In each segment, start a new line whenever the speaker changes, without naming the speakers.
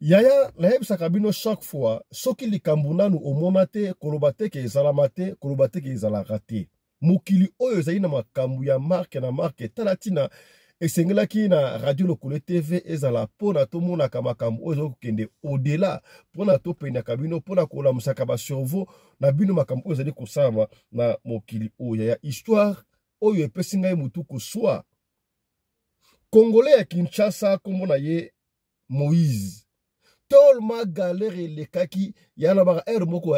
Yaya nayebi sakabino chaque fois soki likambo nanu omona te koloba te ke ezalama te koloba te ke ezalaka te. Mokili oyo ezali na makambo ya marke na marke tala tina esengelaki na Radio Lokole TV ezala pona tomonaka makambo oyo ezokende au-delà pona topendaka bino pona kolamusaka basurvo na bino makambo oyo ezali kosalama na mokili oyo ya histoire oyo epesi ngai mutu koswa. Congolais ya Kinshasa kombo na ye Moïse. Tolma galère lekaki yana baka er moko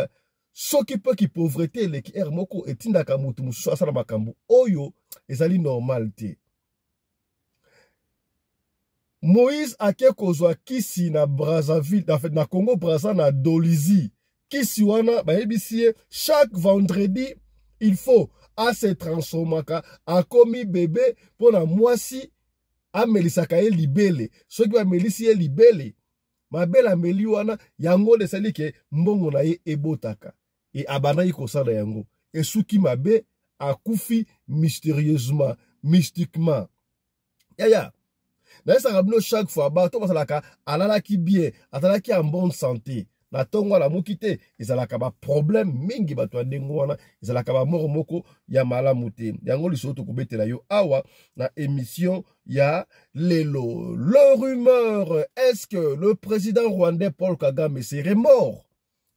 soki pe ki pauvreté leki er moko etindaka mutu mususu asala makambo oyo ezali normal te. Moïse ake kozwa kisi na Brazzaville, en fait na Congo Brazza na Dolizy. Kisi wana bayebisi chaque vendredi il faut à se transformaka akomi bébé pona mwasi amelisaka ye libele. Soki ba melisi ye libele mabela meli wana yango lesali ke mbongo na ye ebotaka e abandaki kosala yango esuki mabe akufi mystérieusement mystiquement yaya na esaka bino chaque fois bato basalaka alalaki bien atalaki en bonne santé na tongo la moki te ezalaka ba problème mingi bato ya ndengo wana ezalaka ba moro moko ya malamu te yango liso to kobetela yo awa na émission ya lelo. Le rumeur, est-ce que le président rwandais Paul Kagame serait mort?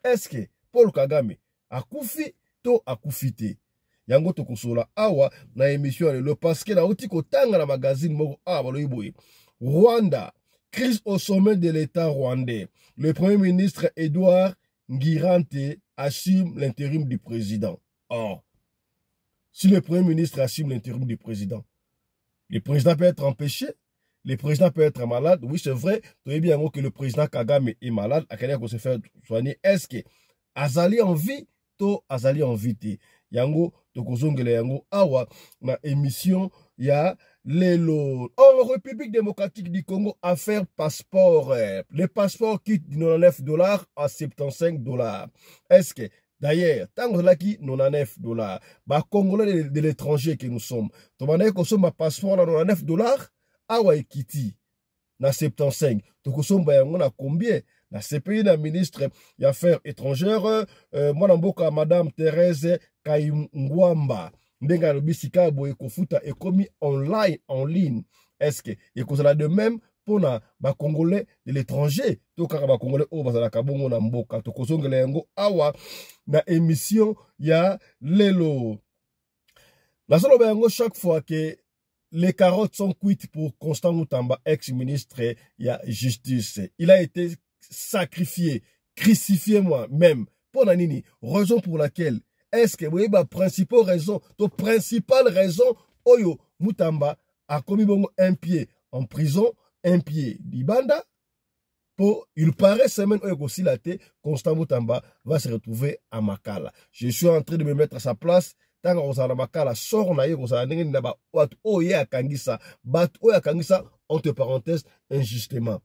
Est-ce que Paul Kagame akufi to akufi te? Yango to kosola awa na émission ya lelo parce que na oti kotanga na magazine moko awa baloyi boye. Rwanda, crise au sommet de l'État rwandais. Le Premier ministre Edouard Ngirante assume l'intérim du président. Or, si le Premier ministre assume l'intérim du président, le président peut être empêché, le président peut être malade. Oui, c'est vrai, tu bien que le président Kagame est malade, à quel point se faire soigner. Est-ce que Azali en vie, to Azali en vie? Yango, to kozongele yango awa na émission ya lelo. En République démocratique du Congo, affaire passeport. Les passeports quittent de $99 à $75. Est-ce que, d'ailleurs, tant que là qui $99, bah, Congolais de l'étranger que nous sommes, tu m'as dit qu'on somme un passeport à $99, awa ekiti, na 75. Tu consomme, bah, on a combien? Na CPI, na ministre des Affaires étrangères, moi, n'amboka madame Thérèse Kayungwamba. Ndenga lobisika boye kofuta ekomi online en ligne. Est-ce que ekozala de même pour na ba Congolais de l'étranger to kaka ba Congolais o bazala kabongo na mboka to kozongela yango awa na émission ya lelo. La solo ba yango chaque fois que les carottes sont cuites pour Constant Mutamba, ex-ministre ya justice. Il a été sacrifié, crucifié moi-même. Pour na nini, raison pour laquelle est-ce que vous voyez la principale raison, Oyo Mutamba a commis un pied en prison, un pied d'Ibanda. Pour, il paraît, semaine Oyo Silate, Constant Mutamba va se retrouver à Makala. Je suis en train de me mettre à sa place. Tant qu'on s'en a Makala, sort na yo, s'en a ba oye a kangisa, bat oye a kangisa, entre parenthèses, injustement.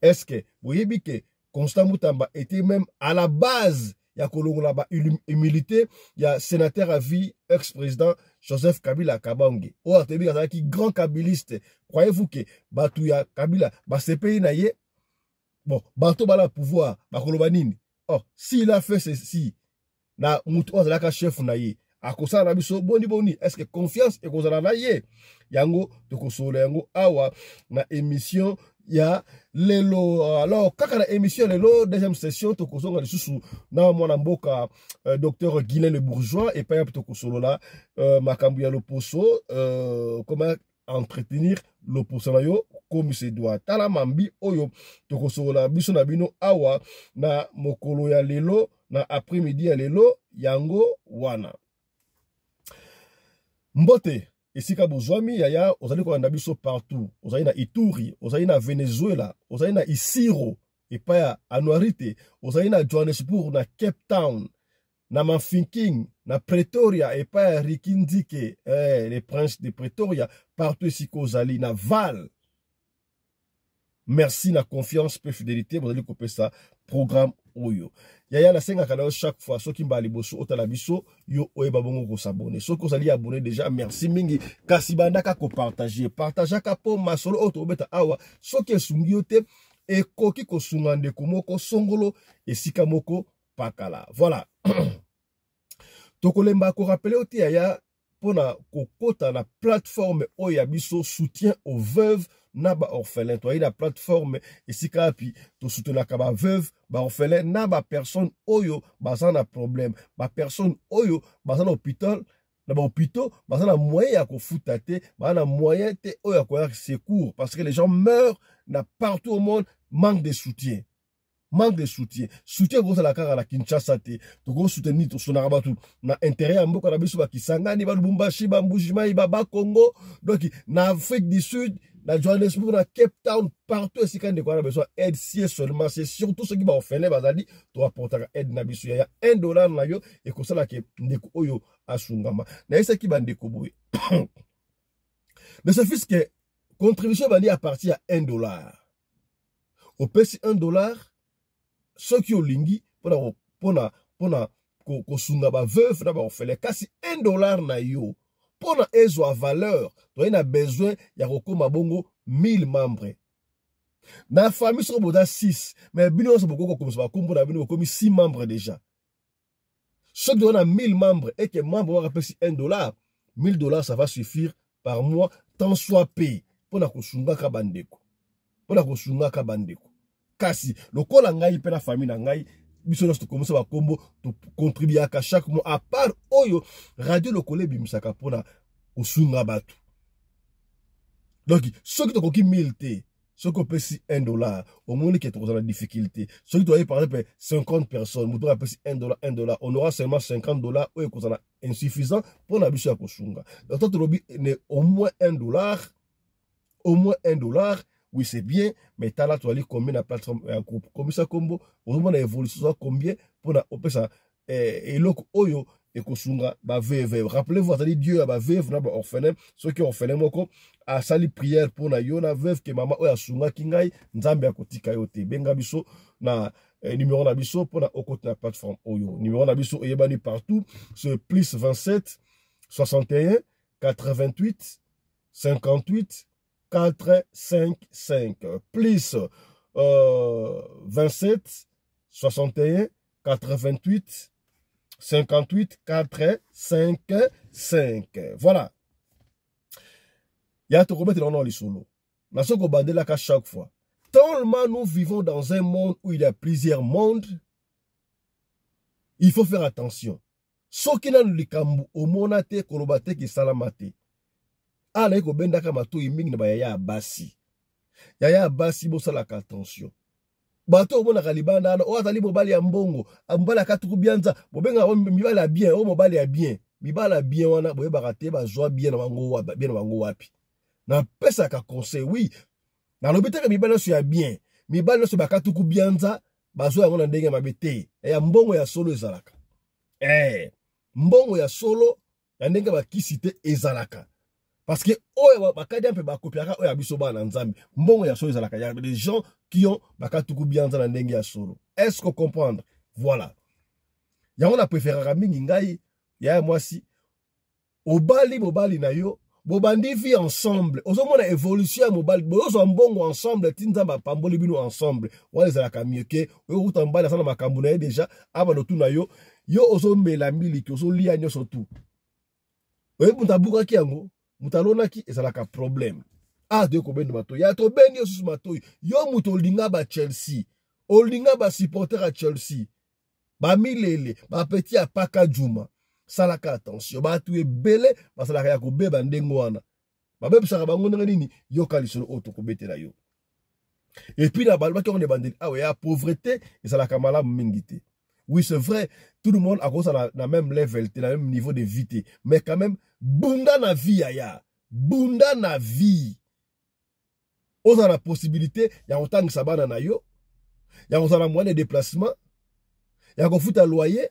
Est-ce que vous voyez bien que Constant Mutamba était même à la base? Il y a Kolongola humilité, il y a sénateur à vie, ex-président Joseph Kabila Kabange. Oh, qui grand kabiliste. Croyez-vous que Batouya Kabila, ces pays naïe, bon, Batou bala pouvoir, Bakolobanine. Oh, s'il a fait ceci, na moutou la chef naïe, à kosa na biso boni, est-ce que confiance et kozala naïe? Yango, to kosole yango awa, na émission, il y a lelo. Alors, quand la émission lelo, deuxième session, to kozonga le sous na mwana mboka docteur Guilain le bourgeois et pas to kosolo là makambu ya loposo comment entretenir loposo na yo comme se doit. Tala mambi oyo to kosolo la biso na bino awa na mokolo ya lelo na après-midi ya lelo yango wana. Mbote esika bozwami yaya ozali ko biso partout, ozali na Ituri, ozali na Venezuela, ozali na Isiro epa ya Anuarite, ozali na Johannesburg, na Cape Town, na Mafinking, na Pretoria epa ya Rikindike, les princes de Pretoria, partout esika ozali na Val. Merci na confiance pe fidélité, bozali kope ça programme oyo. Yaya la senga kanao chaque fois soki mbali boso otala biso yo oyeba bongo ko s'abonner. Soki ozali abonné déjà, merci mingi. Kasi bandaka ko partager, ka po masolo auto beta awa soki esungi yo te ekoki kosunga ndeko moko songolo esika moko pakala. Voilà. Tokolemba ko rappeler oti ya pona kokota na plateforme oya biso soutien aux veuves na ba orphelins. Toi la plateforme esika api to soutenaka ba veuve, ba orphelin na ba personne oyo bazana problème, ba personne oyo bazana hôpital, na ba hôpital bazana moyen ya kofuta te, bazana moyen te oyo ya secours parce que les gens meurent na partout au monde, manque de soutien. Manque de soutien. Soutien gros la kara la Kinshasa te. To go soutenir to sonara batu na intérêt ya mboka na biso ba Kisangani ba Lubumbashi ba Mbujimai ba Congo. Donc na Afrique du Sud, na Johannesburg, na Cape Town, partout ici quand on a besoin d'aide si seulement c'est surtout ceux qui va offrir bazali to apporter aide na biso ya $1 na yo et ko sala ke ndeko oyo asungama. Na esa ki bandeko boy. Mais ça fait que contribution bandi à partir à $1. Au pesi $1 ceux qui ont lingi pona kosunga ba veuve na ba orphelin kasi $1 na yo pona ezo a valeur to ina besoin ya kokoma bongo 1000 membres na famille so boda 6 mais bino so boko comme ça kombo na bino komi 6 membres déjà ceux qui ont 1000 membres et que membre va pesi $1 $1000 ça va suffire par mois tant soit payé pona kosunga ka bandeko kasi lokola ngai pe na famille na ngai biso na commencer ba kombo to contribuer à chaque mois à part oyo radio lokole bimisaka pona osunga batu. Donc ceux qui to koki 1000 te, ceux qui pesi $1 au moins qui est dans la difficulté, ceux qui doivent par exemple 50 personnes muto a pesi $1 on aura seulement $50 oyo kozana insuffisant pour na biso ya kosunga. Donc to lobi ne au moins $1, oui, c'est bien, mais t'as là, tu vas aller combien la plateforme, combien ça combo, on demande l'évolution, combien pour la, ça, et l'autre, oyo, et kosunga, ba veuve. Rappelez-vous, t'as dit Dieu, ba veuve, na ba orphelin, ceux qui ont orphelin, moko, a sali prière pour na yo, na veuve, que maman, oya sunga, kingai, nzambe a kotika yote, benga biso, na, numéro na biso, pour na, au côté la plateforme, oyo, numéro na biso, oyebani partout, c'est plus 27, 61, 88, 58, 455 plus 27 61 88 58 455. Voilà. Il y a tout remettre dans les solos. Nous sommes là qu'à chaque fois. Tellement nous vivons dans un monde où il y a plusieurs mondes, il faut faire attention. Ce qui n'a pas au monate kolobate qui salamate. Ala eko bendaka mato imingi na yaya basi. Yaya basi bosalaka attention. Bato omona kalibanda na o azali mobali ya mbongo, ambala akatuku bianza, bobenga mibala ya bien, o mobali ya bien. Mibala bien wana boye bakate bazwa bien na bango wapi. Na pesa ka conseil, oui. Na lobitaka mibala so ya bien. Mibala so bakatuku bianza, bazwa yango na ndenge mabete. Ya mbongo ya solo ezalaka. Mbongo ya solo ya ndenge bakisite ezalaka. Parce que oyo bakadi un peu bakopiaka oyo abiso bana nzambe mbongo ya solo ezalaka ya des gens qui ont bakatuku bianza na ndenge ya solo. Est-ce que comprendre? Voilà. Ya on a préféré mingi ngai ya mwasi mobali na yo bobandi vie ensemble. Ozomona évolution ya mobali bozo mbongo ensemble tinzamba pamboli bino ensemble. Wala ezalaka mieux que oyo utambala sana makambo na déjà aba lotu na yo ozomela miliki ozolia nyoso tu. Oyo mutabuka ki yango mutalona ki ezalaka problème. De kobendo mato ya to beni yo susu mato yo muto linga ba Chelsea olinga ba supporter a Chelsea ba milele ba petit a paka juma salaka attention ba tu ebele ba salaka ya kobeba ndengo wana ba beba saka bango nini yo kalisolo auto kobetela yo. Et puis la balba qui on est bandé ya pauvreté ezalaka malamu mingité. Oui, c'est vrai, tout le monde a cause la même level, le même niveau de vie. Mais quand même, bunda na vie, bunda na vie. On a la possibilité, il y a autant que ça va na yo, il y a autant moyen de déplacement, il y a un fout à loyer,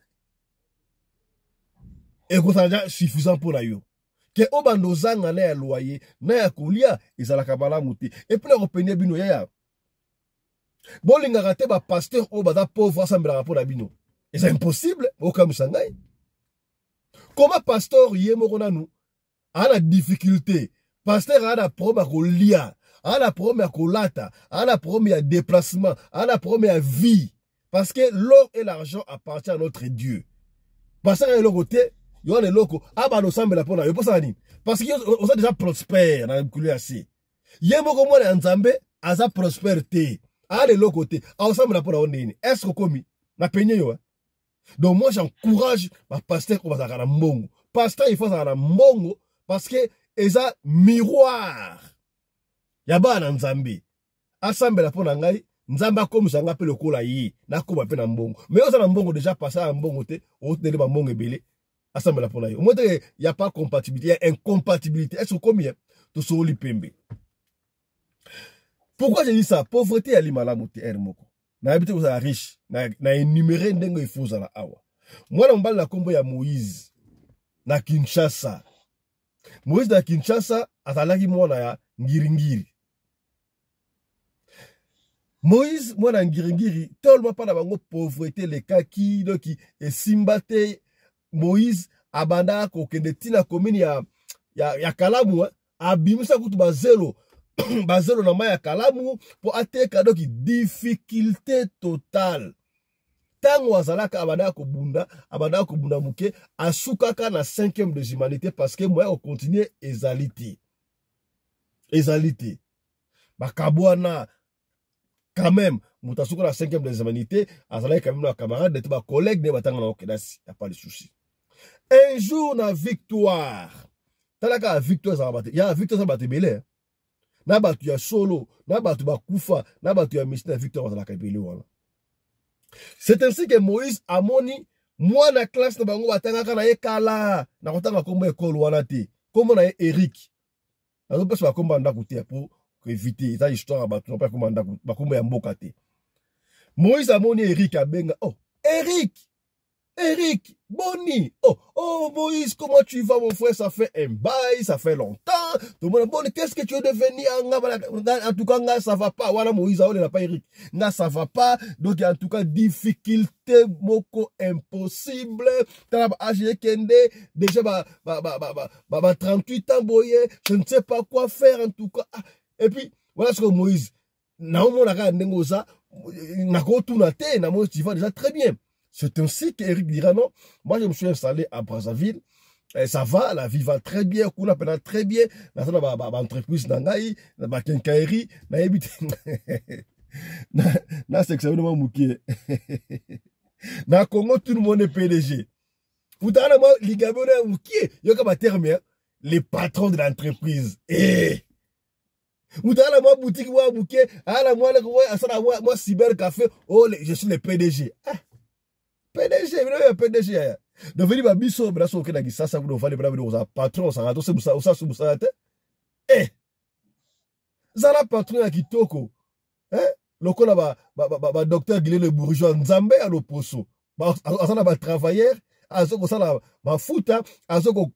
et qu'on a déjà suffisant pour la yo. Que au bandozang na ya loyer, na ya kulia, ils a la kabala mouti. Et puis on peut bino ya. Bon, les gars, ba pasteur au bada pauvre ensemble rapport à bino. Et c'est impossible, aucun musangai. Comment pasteur yé morona nous a la difficulté, pasteur a la probe à lia, ana problème ya kolata, ana problème ya déplacement, ana problème ya vie. Parce que l'or et l'argent appartient à notre Dieu. Parce que le côté, il y a les locaux, ah bah nous sommes là pour la, parce qu'on a déjà prospère dans le couloir assez. Il y a beaucoup moins d'Anzambe, à sa prospérité. Ah les locaux, ah on semble là pour la on est. Est-ce qu'on commis, na peigné yo. Donc moi j'encourage ma pasteur qu'on va faire un mbongo. Pasteur il faut faire un mbongo parce que ils a miroir. Yaba na Nzambe. Assemble la pour la ngai. Nzamba comme ça ngape le kola yi na ko ba pe na mbongo mais oza na mbongo déjà passé à mbongo te o te ba mbongo ebele assemble la pour la yi au moins il y a pas compatibilité, il y a incompatibilité. Est-ce que combien to soli pembe? Pourquoi j'ai dit ça? Pauvreté ali malamu te moko na habité oza riche na énumérer ndengo ifuza la awa moi na mbala na kombo ya Moïse na Kinshasa. Moïse na Kinshasa azalaki mwana ya ngiringiri. Moïse, moi, dans Ngiri, tout le monde parle de pauvreté, les kaki, qui est simbate. Moïse, abanda, kokende, tina, komini, ya kalamu, abimisa kutu bazelo, bazelo na ya kalamu, pour atteindre, donc, difficulté totale. Tango azalaka, abanda kobunda muke, asukaka na 5e de humanité, parce que moi, on continue, ezalité. Ezalité. Bakabouana, quand même, Moutasuko la 5e des humanités, Azalaï quand même nos camarades, des collègues, des batanga na okedasi, y a pas de souci. Un jour na victoire, talaka victoire ça va battre, ya victoire ça va battre belé. Na batu ya solo, na batu ba kufa, na batu ya mission victoire ça va kabelé wala. C'est ainsi que Moïse a moni moi na classe na bango batanga kana ekala, na kotanga kombo école wana te. Kombo na Eric. Na zo pesa kombo ndako te pour éviter ça histoire ba tu pas comment ba kombo ya mboka te. Moïse a moni Eric abenga. Oh, Eric, Boni. Oh, Moïse, comment tu vas, mon frère? Ça fait un bail, ça fait longtemps. Tout le monde, bon, qu'est-ce que tu es devenu? En tout cas, ça va pas. Voilà, Moïse, on n'a pas Eric. Ça va pas. Donc, en tout cas, difficulté, moko, impossible. T'as âgé Kende, déjà, 38 ans, boye. Je ne sais pas quoi faire, en tout cas. Et puis, voilà ce que Moïse, Naomo, Moïse, tu vas déjà très bien. C'est ainsi qu'Eric dira non. Moi, je me suis installé à Brazzaville. Et ça va, la vie va très bien. On appelle très bien. Dans l'entreprise d'Angaï, dans la Kenkaïri, dans l'habité. Dans c'est extrêmement mouqué. Dans le Congo, tout le monde est PDG. Vous avez moi, les Gabonais mouqué. Il y a terme, les patrons de l'entreprise. Et vous avez moi, boutique, moi, mouqué. Ah, moi, cyber café. Oh, je suis le PDG. Ah. PDG, PDG. Donc, vous dites, biso, brasso, que ça, ça vous fallait braver patron, ça va, c'est ça, c'est ça, eh, ça la patron à Kitoko, hein, le coup là, docteur Guillet le bourgeois, Nzambe à l'opposo, ça là, travailleur, à ce que ça là, fouta, à ce qu'on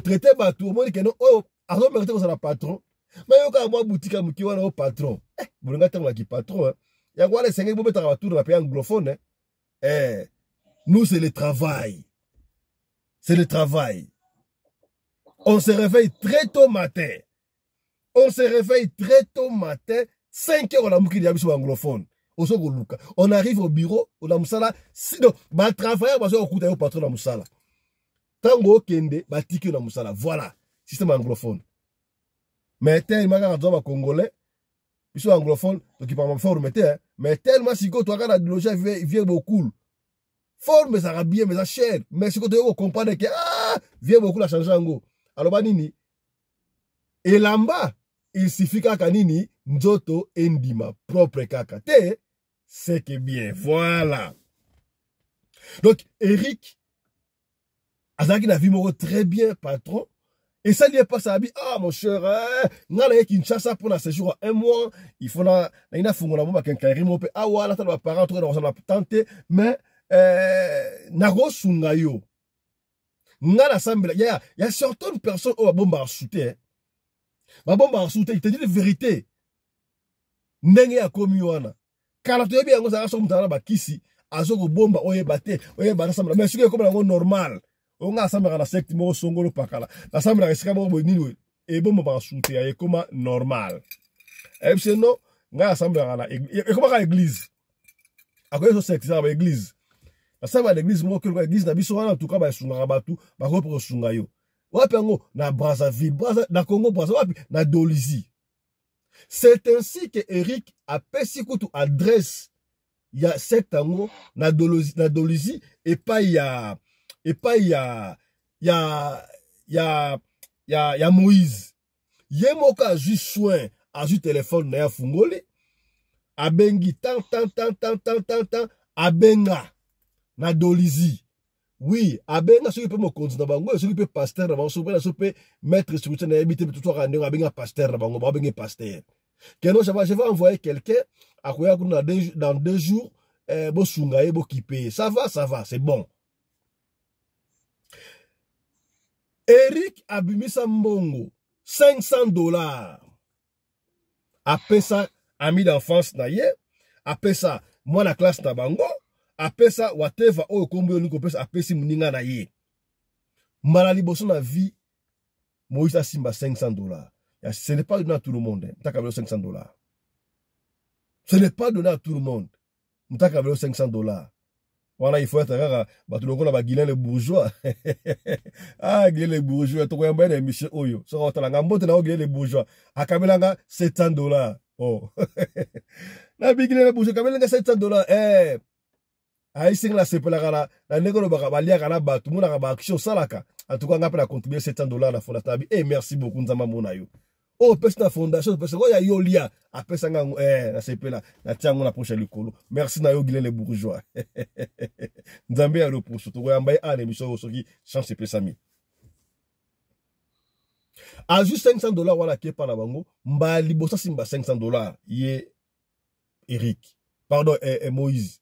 traité, tout le monde qui est non, oh, à ce que ça la patron, mais yo, moi, boutique à Mouki, on patron, eh, vous regardez, qui patron, hein. Il y a quoi les 5 ans pour tout dans la pays anglophone. Eh, nous, c'est le travail. C'est le travail. On se réveille très tôt matin. 5 heures, on a mouki diabi sur anglophone. On arrive au bureau, on a moussala. Sinon, bah, travailleur, bah, on coûte au patron de moussala. Tango kende, bah, tiki na moussala. Voilà. Système anglophone. Mais, tellement, quand on a congolais, ils sont anglophones, donc ils parlent forme, mais tellement si tu as la loger vient beaucoup. Forme, ça va bien, mais ça cher. Mais si tu comprends que, vient beaucoup la changer en go. Alors, banini. Et là-bas, il suffit qu'à nini, nzoto endima, propre kakate, c'est que bien. Voilà. Donc, Eric, Azaki n'a vu très bien, patron. Et ça n'y est pas ça, ah mon cher, n'a Kinshasa pour un séjour à 1 mois, il faut la fongola bomba quelqu'un mope ah voilà ça va parents dans la tenter mais nago sungayo n'a l'assemblée il y a certaines personnes au bomba souté ma bomba souté il te dit la vérité ndenge ya komi wana kala to yebi yango za so mutana ba kisi azoko bomba oyebate ensemble mais ce que comme normal on a ensemble dans la secte mo songolo pakala ensemble na esika mo nini et bon ba souté ya comme normal et puis non nga assemblée à l'église et comment à l'église à quoi ça c'est à l'église ça va l'église mo que l'église na biso wana en tout cas ba sunga batu ba ko pour sunga yo wapi ngo na Brazzaville na Congo Brazzaville wapi na Dolisie. C'est ainsi que Eric a pesi kutu adresse ya sectango na Dolisie et pas ya Moïse. Ye moka ju soin a ju téléphone na ya fungoli abengi tant abenga na Dolisie. Oui, abenga ceux qui peut me continuer bango, ceux qui peut pasteur na bango, ceux qui peut mettre spirituel na habiter tout toi rendre abenga pasteur na bango, abenga pasteur. Que non, je vais envoyer quelqu'un à quoi dans 2 jours bo sungaye bo kipe. Ça va, c'est bon. Eric Abimisa Mbongo, $500. Après ça, ami d'enfance na ye, après ça, moi la classe na bango, après ça, whatever, oh, kombo nous kopesa, après si muninga na ye. Malali bosso na vie, Moïse a simba $500. Ce n'est pas donné à tout le monde. $500. Ce n'est pas donné à tout le monde. $500. Voilà, il faut être rare. Tout le monde a Guilain les bourgeois. Ah, Guilain les bourgeois. Tu vois, il y a monsieur Oyo. Ça va, tu as les bourgeois. À Kabelanga, $700. Oh. La Guilain les bourgeois, Kabelanga, $700. Eh. Ah, ici, là, c'est pour la négociation. Tout le monde a action salaka. En tout cas, on a contribué $700 à la fondation. Eh, merci beaucoup, Nzama Monayo. Oh, pesa na fondation, pesa ko ya yolia, apesa nga na sepe la, na tiango na prochaine likolo. Merci na yo Guilain les bourgeois. Nzambe ya loposo, to yamba ya émission soki chance pesa mi. A juste $500 wala ke pa na bango, mba libosa simba $500 ye Eric. Pardon, Moïse.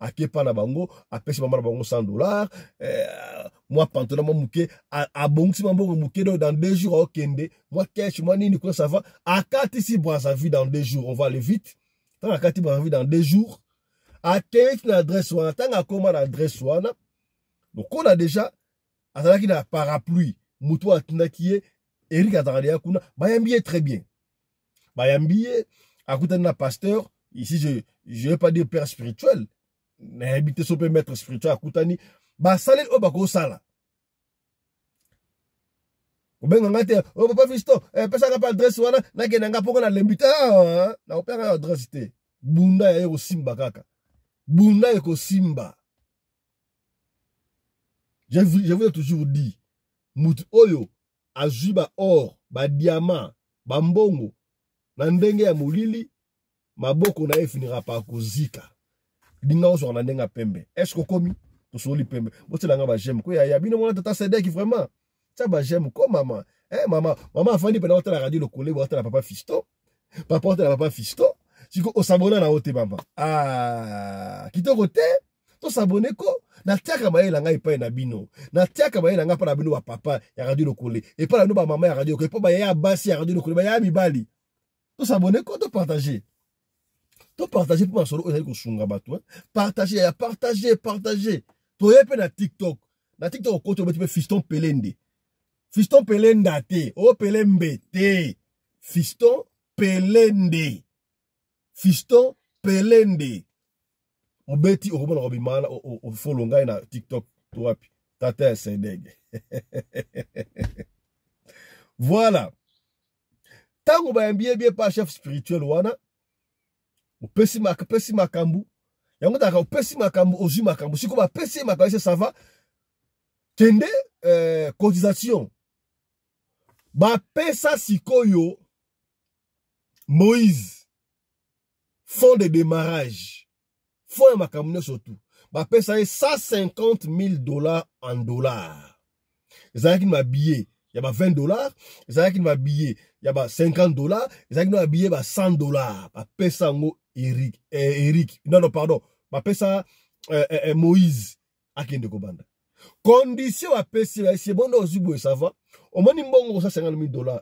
A kepa na bango, a pesi mama na bango $100, moi pantona moi mouké, a bongsi mambo mouké dans 2 jours au kende, moi cash, moi nini quoi ça va, a kati si Brazzaville dans 2 jours, on va aller vite, tant a kati Brazzaville dans 2 jours, a kati na adresse wana, tant a comment l'adresse wana, donc on a déjà, a tala ki na parapluie, moutou a tina kiye, Eric a tala kuna, bayambiye très bien, bayambiye, a kouta na pasteur, ici je vais pas dire père spirituel, na habité so peut mettre spirituel akutani ba salel o bako sala obenga ngate o papa Fiston pesa ka adresse wana na kena nga poko na lembita na opera adresse te bunda ya ko simba kaka bunda ya ko simba je vous ai toujours dit mutu oyo azuba or ba diamant ba mbongo na ndenge ya molili maboko na finira pa kozika dinga so na ndenga pembe est-ce que komi to soli pembe botela nga ba j'aime ko ya bino mona tata Sedek vraiment ça ba j'aime ko maman maman afandi pena hôtel radio le collé hôtel papa Fiston papa hôtel papa Fiston siko o sabona na hôtel maman kitoko te to sabone ko na tiaka maela nga ipa na bino na tiaka maela nga pa na bino ba papa ya radio le collé et pas no ba maman ya radio ko pa ba ya basi ya radio le collé ba ya mibali to sabone ko to partager. Partager pour solo sunga batu partager to yepe na TikTok ko to beti Fiston Pelende te o Pelembe te Fiston Pelende o beti o komona obimana o follow ngai na TikTok to wapi tata Sedek. Voilà, tango ba mbie bien pas chef spirituel wana opesi makambu yango taka opesi makambu ozu makambu siko ba pesi makambu ça va kende cotisation ba pesa sikoyo Moïse fonds de démarrage fonds makambu surtout ba pesa $150,000 en dollars ezaki ma billet ya ba $20 ezaki ma billet ya ba $50 ezaki ma billet ba $100 ba pesa ngo Eric non pardon ba pesa Moïse akende ko banda condition a pesa c'est bon dans zubo ça va au moins mbongo $150,000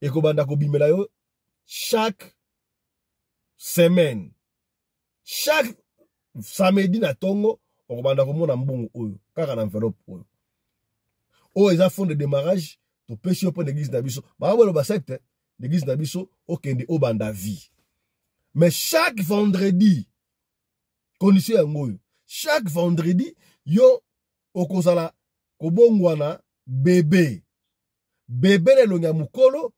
et ko banda ko bimela yo chaque semaine chaque samedi na tongo ko banda ko mona mbongo oyo kaka na enveloppe oyo oh ils a fond de démarrage to pêche pour l'église nabiso ba wolo ba secte l'église nabiso okende obanda vie mais chaque vendredi condition ya ngoyo chaque vendredi yo okozala kobongwana bébé le longa mukolo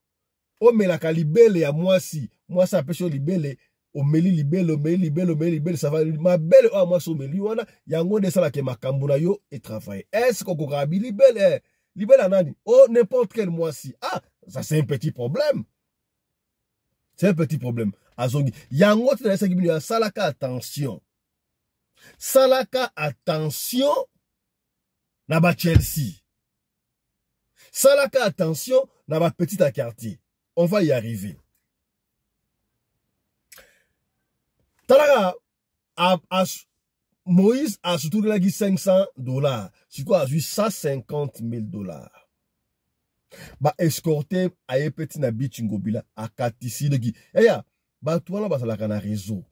omelaka libele ya mwasi apesho libele omeli libele ça va ma belle o mwasi omeli wana yango ndesala ke makambo na yo et travailler est-ce qu'on kokabi libele anani oh n'importe quel mwasi ça c'est un petit problème azongi yango tena esa kibino ya salaka attention na ba Chelsea salaka attention na ba petit à quartier on va y arriver talaka Moïse a surtout lagi $500 c'est quoi a 150,000 ba escorter aye petit na beach ngobila akatisi doki eya ba tuana basalaka na réseau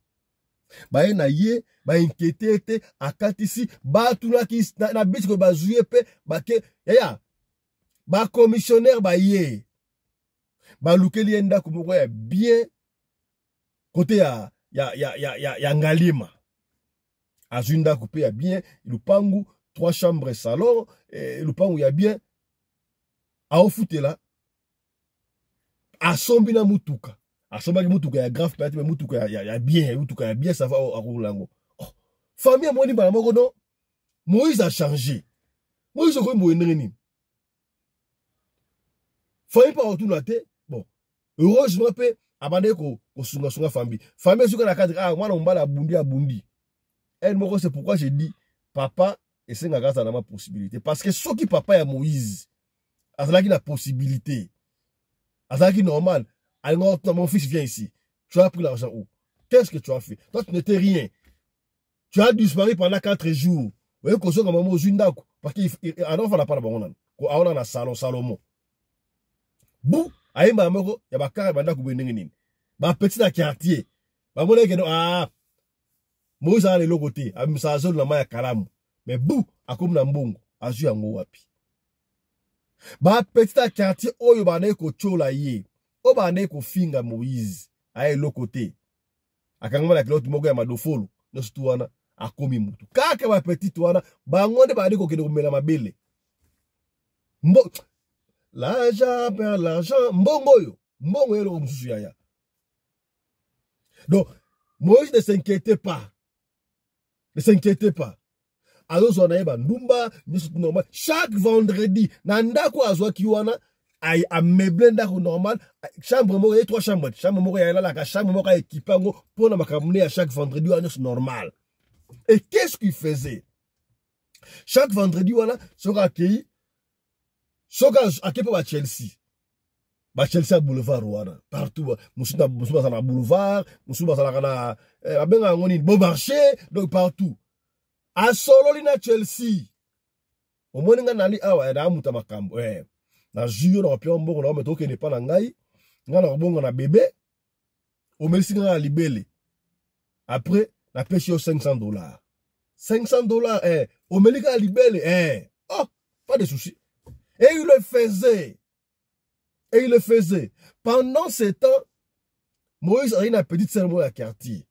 ba na ye ba inquiété akatisi ba tulaki na beach ko bazuye pe ba ke eya ba commissionnaire ba ye ba lukeli enda kumoko ya bien côté ya Ngalima azunda coupé ya bien lupangu 3 chambres salon lupangu ya bien aofutela asombi na mutuka ya grave peut-être mais mutuka ya bien ça va à Roulango famille moni bana moko non Moïse a changé Moïse ko mbo nini famille pas autour la tête bon heureusement pe abandé ko sunga famille suka na cadre mwana mbala bundi elle moko c'est pourquoi j'ai dit papa et c'est grâce à ma possibilité parce que ce qui papa ya Moïse azalaki na possibilité azalaki normal alors mon fils vient ici tu as pris l'argent où qu'est-ce que tu as fait toi tu n'étais rien tu as disparu pendant 4 jours oui ko so kama mo zundako parce que alors fala para bangonan ko aona na Salomon bou ayemba moko ya bakara banda ku bendenge nini ba petit na quartier ba mona ke no Moïse a le côté amisa zone na maya kalamu mais bou akomu na mbongo azu yango wapi ba petit à quartier oyo banaye ko chola ye o banaye ko finga Moïse aye lo côté akangama na kilotu moko ya madofolo no stuana akomi mutu kaka ba petit wana bangonde banaye ko kende komela mabele l'argent per l'argent mbongo yo mususu yaya donc Moïse ne s'inquiétait pas alors on a ba ndumba normal chaque vendredi na ndako azwaki wana ay ameble ndako normal chambre moko 3 chambres chambre moko ya la chambre moko équipé ngo pour na makamune à chaque vendredi wana c'est normal et qu'est-ce qu'il faisait chaque vendredi wana soka accueilli soka akepa ba Chelsea à boulevard wana partout musuba na boulevard musuba na abenga ngoni bon marché donc partout a solo lina Chelsea omoni nga nali awa na muta makambo na juyo na pio mbongo na meto ke ne pa na ngai nga na bongo na bébé omelisi nga libele après na pêche $500 omelika libele oh pas de souci et il le faisait pendant ce temps. Moïse a une petite sœur à quartier.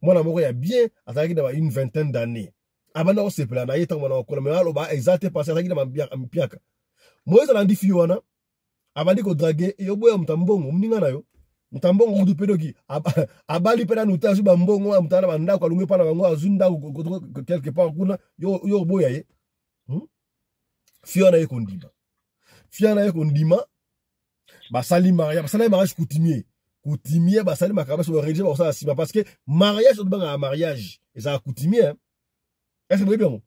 Moi, il y a bien, une vingtaine d'années. Avant de se plaindre, il y a exactement passé à Moïse a dit Fiona, avant de draguer, il y a un mutambongo, mutambongo du pédogi. Abali pena nuta suba mbongo, mutana banda kwa lunge pana bango azunda quelque part kuna yo boya ye. Fiona ye kondima. Basali mariage coutumier basali makaba sur religieux parce que mariage on un mariage et ça coutumier est-ce que bien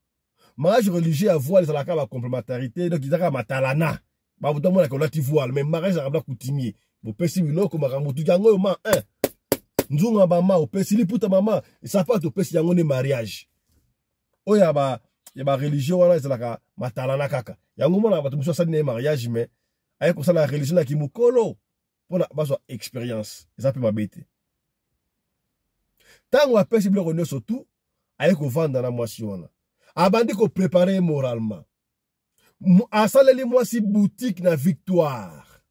mariage religieux à voile ça la ka complémentarité donc ils a matalana ba boto mona ko lati voile mais mariage ça ka coutumier bo pesi biloko makambo tu yango yo ma nzunga ba ma o pesi liputa mama et ça pas to pesi yango ne mariage oya ba religieux wana ça la ka matalana kaka yango mona ba to muso sali ne mariage mais aye comme ça la religion la kimukolo pour la base expérience ça peut m'abêter tant on appelle si bleu surtout aye ko vendre na mwasi wana abandi ko préparer moralement asaleli moi si boutique na Victoire.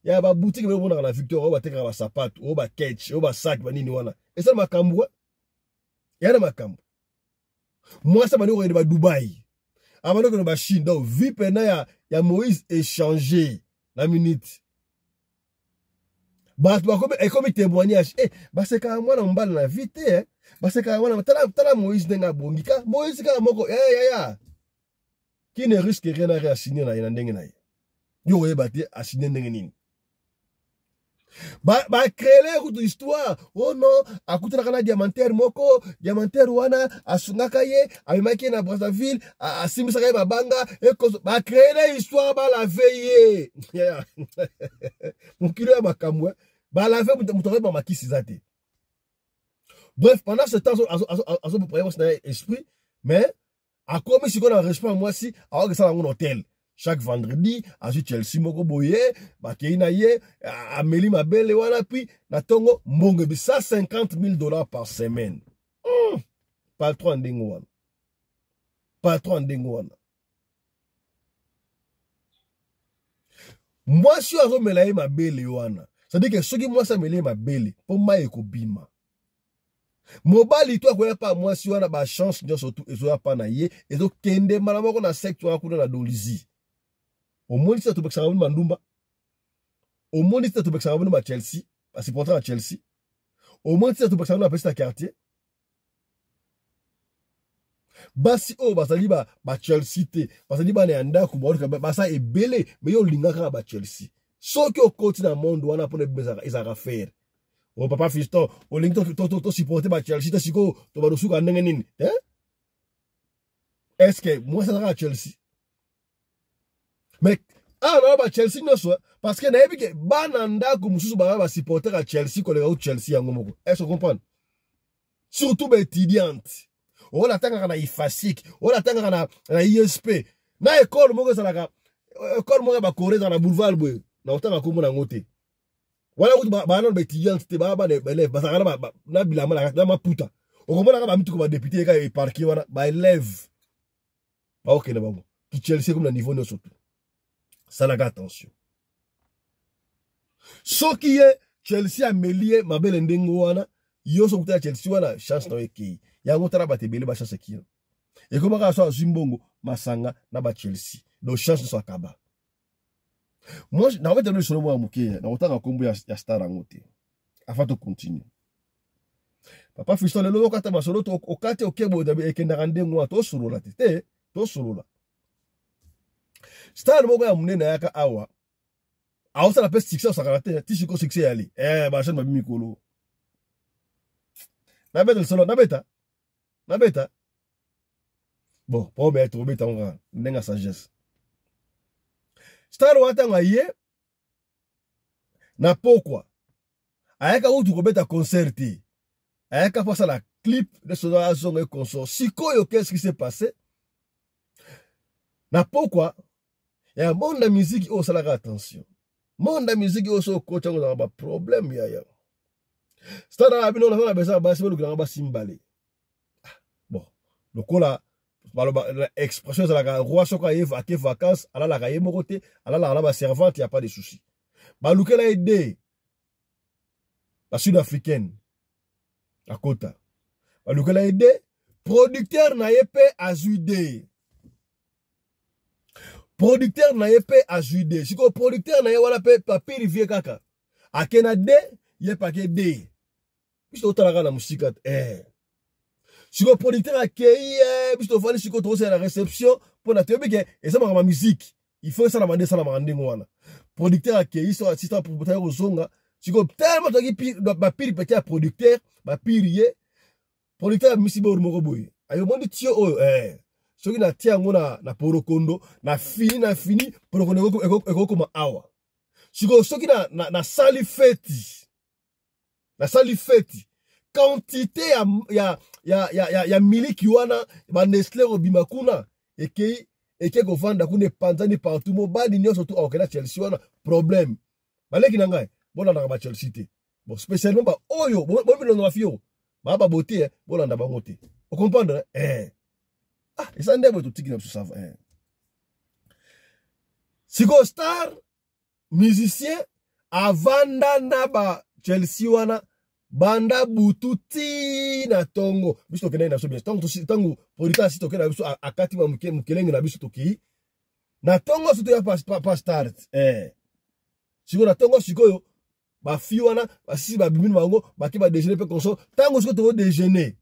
Ya ba boutique me mona na Victoire o ba teka ba sapato, o ba ketch, o ba sac ba nini wana. Esa makambo. Ya na makambo. Moi ça ba ni ba Dubai. Amano ko ba Chine. Donc vie pena ya Moïse échanger la minute. Ba tu comme témoignage. C'est quand moi na mbala na vite c'est quand moi tala Moïse denga bongika. Moïse ka moko ya. Qui ne risque rien à signer na ndenge na ye. Yo yebati a signer ndenge nini. Ba créer une histoire. Oh non, akuta kana diamantaire moko, diamantaire wana asungaka ye, amemaki na Brazzaville, asimisa ka babanga et ba créer une histoire ba la veiller. Mon kilo ya makamwe, ba la veille mutore ba makisi zate. Bref, pendant ce temps azo pour prévoir son esprit, mais à comme si on a respect moi si alors que ça dans un hôtel chaque vendredi à Chelsea moko boye ba keina ye ameli mabele wana puis na tongo mbongo bi $150,000 par semaine. Pas trop ndingo wana. Pas trop ndingo wana. Moi si azo melaye mabele wana. Ça dit que ceux qui moi ça melaye mabele pour moi ekobima. Mobali toi quoi pas moi si on a ba chance nyo surtout ezo pa na ye ezo kende malamoko na secteur kuna na dolizi au moins ça to beksa ngabuni mandumba au moins ça to beksa ngabuni ma Chelsea parce que à Chelsea au moins ça to beksa ngabuni na quartier basi o basali ba Chelsea te basali ba na ndako ba ça est belé mais yo lingaka ba Chelsea soki au continent monde wana pour ne bezaka ezaka faire. Oh papa fiston, o lingi to supporter ba Chelsea to siko to ba dosuka ndenge nini, Est-ce que moi ça sera Chelsea? Mais non ba Chelsea no so parce que na yebi ke bananda ko mususu ba supporter à Chelsea ko lega Chelsea yango moko. Est-ce que vous comprenez? Surtout ba étudiante. O la tanga na ifasik, o la tanga na ISP. Na école moko salaka école moko ba Corée dans la boulevard boy. Na otanga ko mona ngote. Wala kuti ba non étudiant te ba élève ba sakana ba na bilama na maputa okomona ka ba mituko ba député ka e parquet wana ba élève ba okene bango ki Chelsea comme na niveau no surtout ça na attention so qui est Chelsea a melie mabele ndengo wana yo so kuta Chelsea wana chance na eki ya ngotara ba tebele ba chance ki e koma ka so zimbongo masanga na ba Chelsea do chance so akaba. Moi, je n'avais pas solo moi muke, na otanga kombo ya star angote. Afin de continuer. Papa fiston le loko kata masolo to okate okebo da ekenda rande ngwa to solo la tete, to solo la. Star moko ya munene yaka awa. Awa ça la peste succès sa caractère, tisiko succès ali. Ba jeune mabimi kolo. Na beta le solo, na beta. Na beta. Bon, pour mettre beta on ndenga sagesse. Star watanga ye na pokwa ayaka utu kobeta concerti ayaka pasa la clip de son azonga consort sikoyo qu'est-ce qui s'est passé na pokwa ya monde la musique o sala attention monde la musique o so coach ngo ba problème ya Star la bino na besa ba sebe lu ba simbale bon lokola l'expression de la roi soka eva ke vacances ala la kaye mokote ala la ba servante y a pas de souci ba lukela aide la sud-africaine à kota ba lukela aide producteur na yepe azuide producteur na yepe azuide siko producteur na ye wala pe papier vie kaka akena de ye pa ke de biso tala na musika si le producteur a créé, puis tu vas si tu as la réception pour la télé, et ça ma musique. Il faut ça la demander ça la demander moi. Producteur a créé, son assistant propriétaire au zonga. Si tu tellement tu as pire petit producteur, ba pire producteur misibo moroboy. Ayo mondi tio so ki na tia ngona na porokondo na fini porokondo eko koma awa. Si tu so ki na sali feti. Na sali feti. Quantité ya miliki wana ba Nestlé obimakuna eke ko vanda kune panzani partout mo badi nyo surtout okena Chelsea wana problème baleki na ngai bolanda ba Chelsea te bon spécialement ba oyo bon na fio ba beauté bolanda bango te o comprendre et ça ndebo to tiki na ça Siko star musicien avanda na ba Chelsea wana banda bututi na tongo biso kena na so bien tangu polita si tokena biso akati ma mukelenge na biso toki na tongo so to ya pas start siko na tongo sikoyo ba fi wana basisi ba bimini bango baki ba déjeuner pe konso tango siko to déjeuner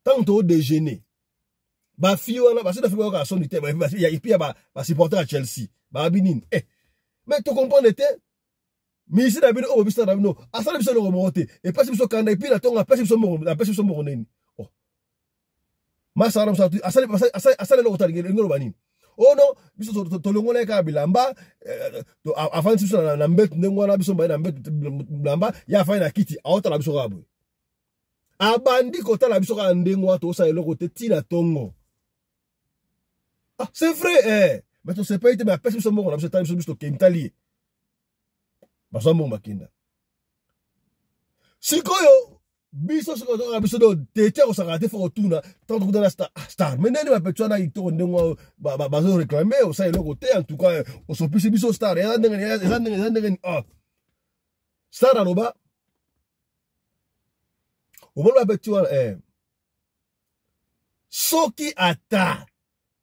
tango to déjeuner ba fi wana basisi na fi ba ka son te ba ya ba supporter à Chelsea ba binine mais tu comprends te mais ici na bino o bista na bino asala biso le remonter et pas biso kanda et puis la tonga pas biso mo neni oh masara msa asala le otali ngelo banini oh non biso to longola ka bilamba to avant biso na mbet ndengwana biso mba na mbet bilamba ya fa na kiti aota la biso kabwe abandi kota la biso ka ndengwa to sa eloko te tina tongo ah c'est vrai mais tu sais pas été mais pas biso mo na biso ta biso kemtali basambo makinda sikoyo biso sikoyo biso do tete ko sakate fo tuna tant que dans la star mais nene ba petwana ito ndengwa bazo réclamer o sa eloko te en tout cas o so pisi biso star ya ndenge ah star aloba o mo ba petwana soki ata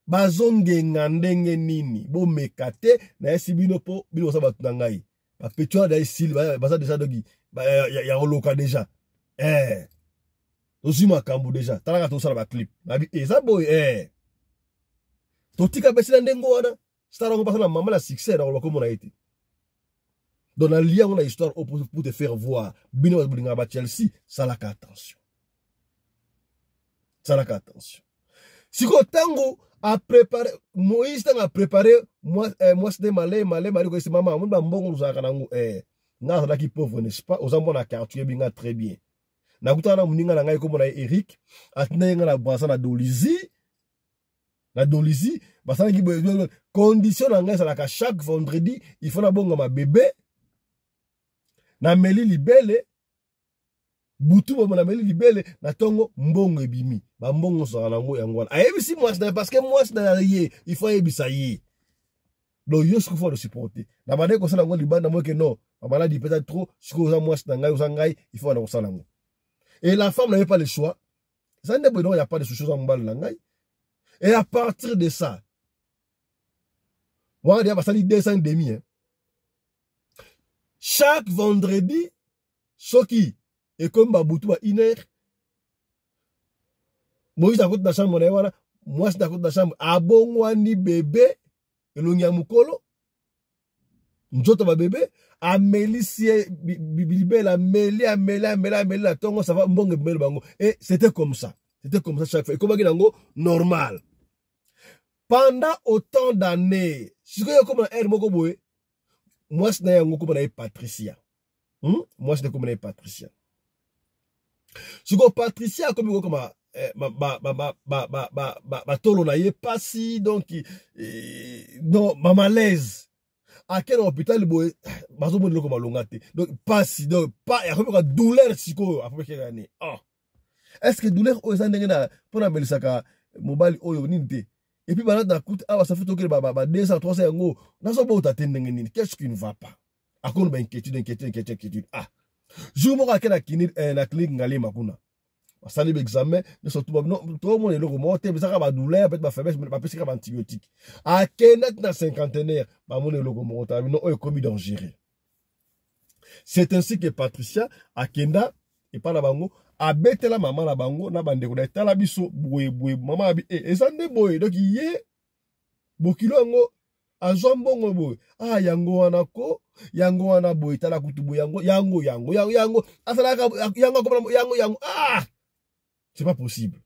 bazongenga ndenge nini bo mekate na esibino po bino sa batuna ngai ba petwa da isil ba ça déjà dogi ya oloka déjà aussi makambu déjà talaka to sala ba clip na bi eza boy to tika besina ndengo wana star ngo pasala mama la succès dans le comme on a été dans la lien on a histoire pour te faire voir bino ba ba Chelsea salaka attention siko tango a préparé Moïse a préparé moi c'était malé ko c'est maman mun ba mbongo zaka nangu nga za ki pauvre n'est-ce pas aux ambona quartier binga très bien na kutana muninga na ngai ko mona Eric atina nga na basa na Dolizy basa ki condition na ngai ça la chaque vendredi il faut na bonga ma bébé na meli libele butu ba na meli libele na tongo mbongo ebimi ba mbongo sa na ngo yangwana ayebisi moi c'est parce que moi c'est yé il faut yebisa yé donc yo ce qu'il faut le supporter na bande ko sala ngo libanda mo que non ba maladie peut-être trop ce que moi c'est ngai il faut na ko sala ngo et la femme n'avait pas le choix ça ne bon il y a pas de choses en mbal na ngai et à partir de ça moi dia ba sali 2,5 chaque vendredi soki et comme Babutou à 1 heure, Moïse a côté de la chambre, moi c'est à côté de la chambre, abongwani bébé, et l'ongia mukolo, n'jota ba bébé, amélicie, bibel, ameli, la tongo, ça va, mbonge bel bango. Et c'était comme ça chaque fois. Et comme bango, normal. Pendant autant d'années, si vous avez comme un air moko boé, moi c'est un comme un Patricia. Moi c'est comme un Patricia. Siko Patricia comme tolo na ye pasi donc non malaise à quel hôpital boy bazo mon loko malongate donc pasi donc pas ya comme douleur siko après quelle année est-ce que douleur o ezandenge na pona melisaka mobile oyo ninte et puis bana na coûte ça fait toquer 200 300 yango na so bo tatendenge nini qu'est-ce qui ne va pas à cause de inquiétude jour moko na clinique ngali makuna basali l'examen mais surtout non tout le monde est le remonter mais ça va douleur peut-être ba faiblesse ba pesi ka antibiotique a kenet na cinquantenaire ba mon le remonter non o commis dangereux. C'est ainsi que Patricia akenda et pas la bango a betela maman la bango na bande ko na tala biso boye maman abi ezande boye donc yé bokilo ngo azombongo boy yango wana boy tala kutubu yango asalaka yango comme yango c'est pas possible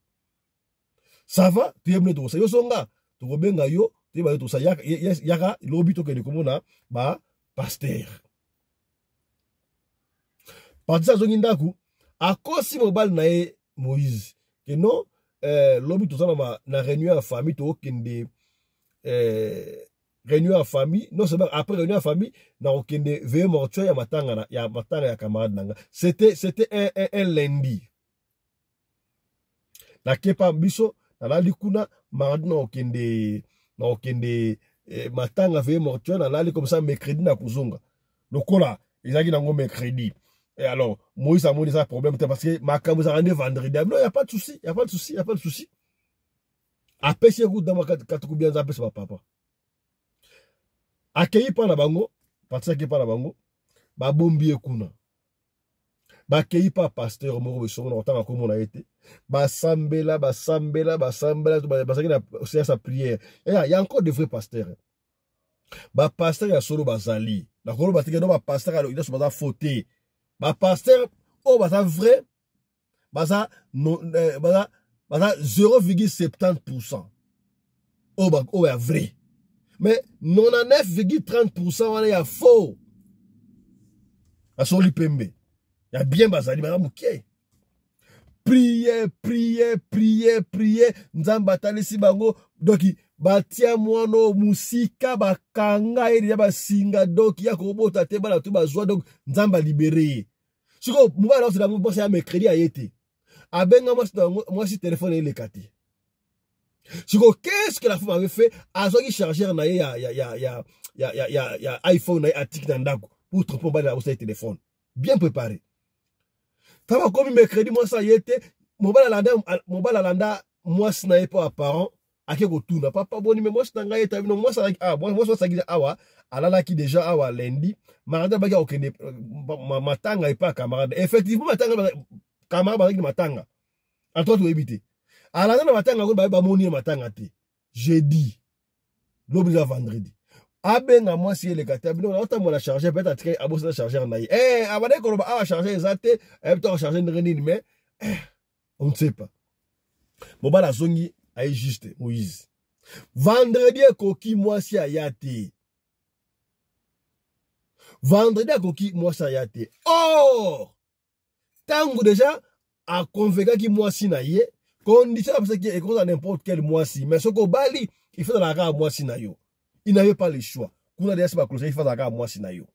ça va tu aimes to ça yo songa to benga yo tu ba to ça yaka lobi to kene komona ba pasteur partisa zongi ndaku akosi mobile na e Moïse que non lobi to ça na réunion en famille to kende réunion en famille, non seulement après réunion en famille, na okende veye mortuaire ya matanga ya camarade nanga. C'était un lundi. Na kepa biso na la likuna mardi na okende matanga veille mortuaire na lali comme ça mercredi na kuzonga. Lokola ezaki nango mercredi. Et alors Moïse a montré ça problème parce que makambo za rendre vendredi. Non, il y a pas de souci, il y a pas de souci, il y a pas de souci. Apesi route dans ma katuku bien za pesa papa. Akei pa na bango, patsa ke pa na bango, ba bombi ekuna. Ba kei pa pasteur moko besongo na otanga komo na été. Ba sambela ba saki na sa prière. Il y a encore de vrais pasteurs. Ba pasteur ya solo bazali. Na kolo batike no ba pasteur ya ida so baza fauté. Ba pasteur o baza vrai. Baza non baza 0,70%. O ya vrai. Mais 99,30% wana ya faux. Asoli pembe. Il y a bien bazali madame Mouké. Priez. Nzamba talisi bango. Donc, batia mwano musika bakanga eri ya basinga donc ya kobota te bala tu bazwa donc nzamba libéré. Siko mubala c'est la mouba c'est mercredi a été. Abenga moi si téléphone il est caté. Siko qu'est-ce que la femme avait fait? Azoki chargeur na ya iPhone na atik na ndako pour tromper bala au téléphone. Bien préparé. Tava comme mercredi moi ça y était. Mobala landa moi sniper pas apparent. Ake kotuna papa boni mais moi c'est ngai tabi no moi ça moi ça gisa awa alala ki déjà awa lundi marada baki okende matanga et pas camarade effectivement matanga camarade matanga en toi tu éviter alala na matanga ko ba moni matanga te jeudi l'oblige vendredi abenga moi si le katabi no autant moi la charger peut être abosa la charger na abade ko ba awa charger exacte peut charger nini mais on ne sait pas mobala zongi aïe juste Moïse. Vendredi koki moi si ayate. Vendredi koki moi si ayate. Or, tango déjà a convaincu qui moi si naie. Condition parce que écoute à n'importe quel moi si. Mais ce qu'on bali, il fait dans la gare moi si naio. Il n'avait pas le choix. Kuna déjà pas closer il fait dans la gare moi si naio.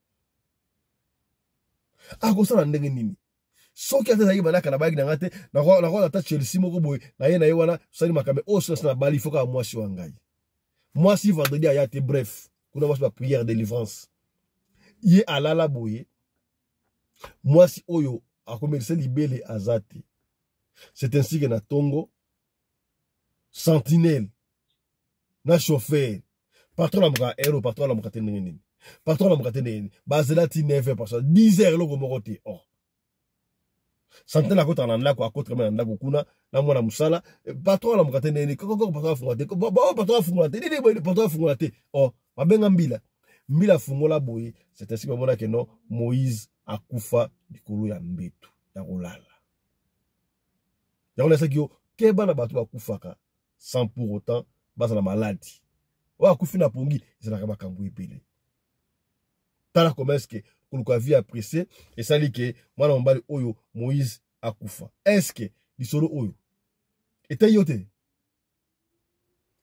A cause ça ndenge nini. Soki ata zaki balaka na bagi na ngate na ko ata Chelsea moko boy na ye wana sali makame o so na bali foka moi si wangai moi si vendredi ayate bref kuna moi prière délivrance ye alala boye moi si oyo akomelisa libele azate c'est ainsi que na tongo sentinelle na chauffeur patron la mka aéro patron la mka teneni patron la mka teneni bazelati 9h parce 10h loko mokote oh santé la kota na ndako akotre na ndako kuna na mwana musala patron la mukate neni koko patron fungate ba patron fungate nini patron fungate oh babenga mbila fungola boye c'est ainsi que mona que non Moïse akufa likolo ya mbetu ya kolala ya on esa kio ke bana batu bakufaka sans pour autant basa na maladie wa akufi na pongi c'est na makambo epele tala comment est-ce que kuluka vie apprécié et ça dit que moi on bali oyo Moïse akufa est-ce que lisolo oyo était yote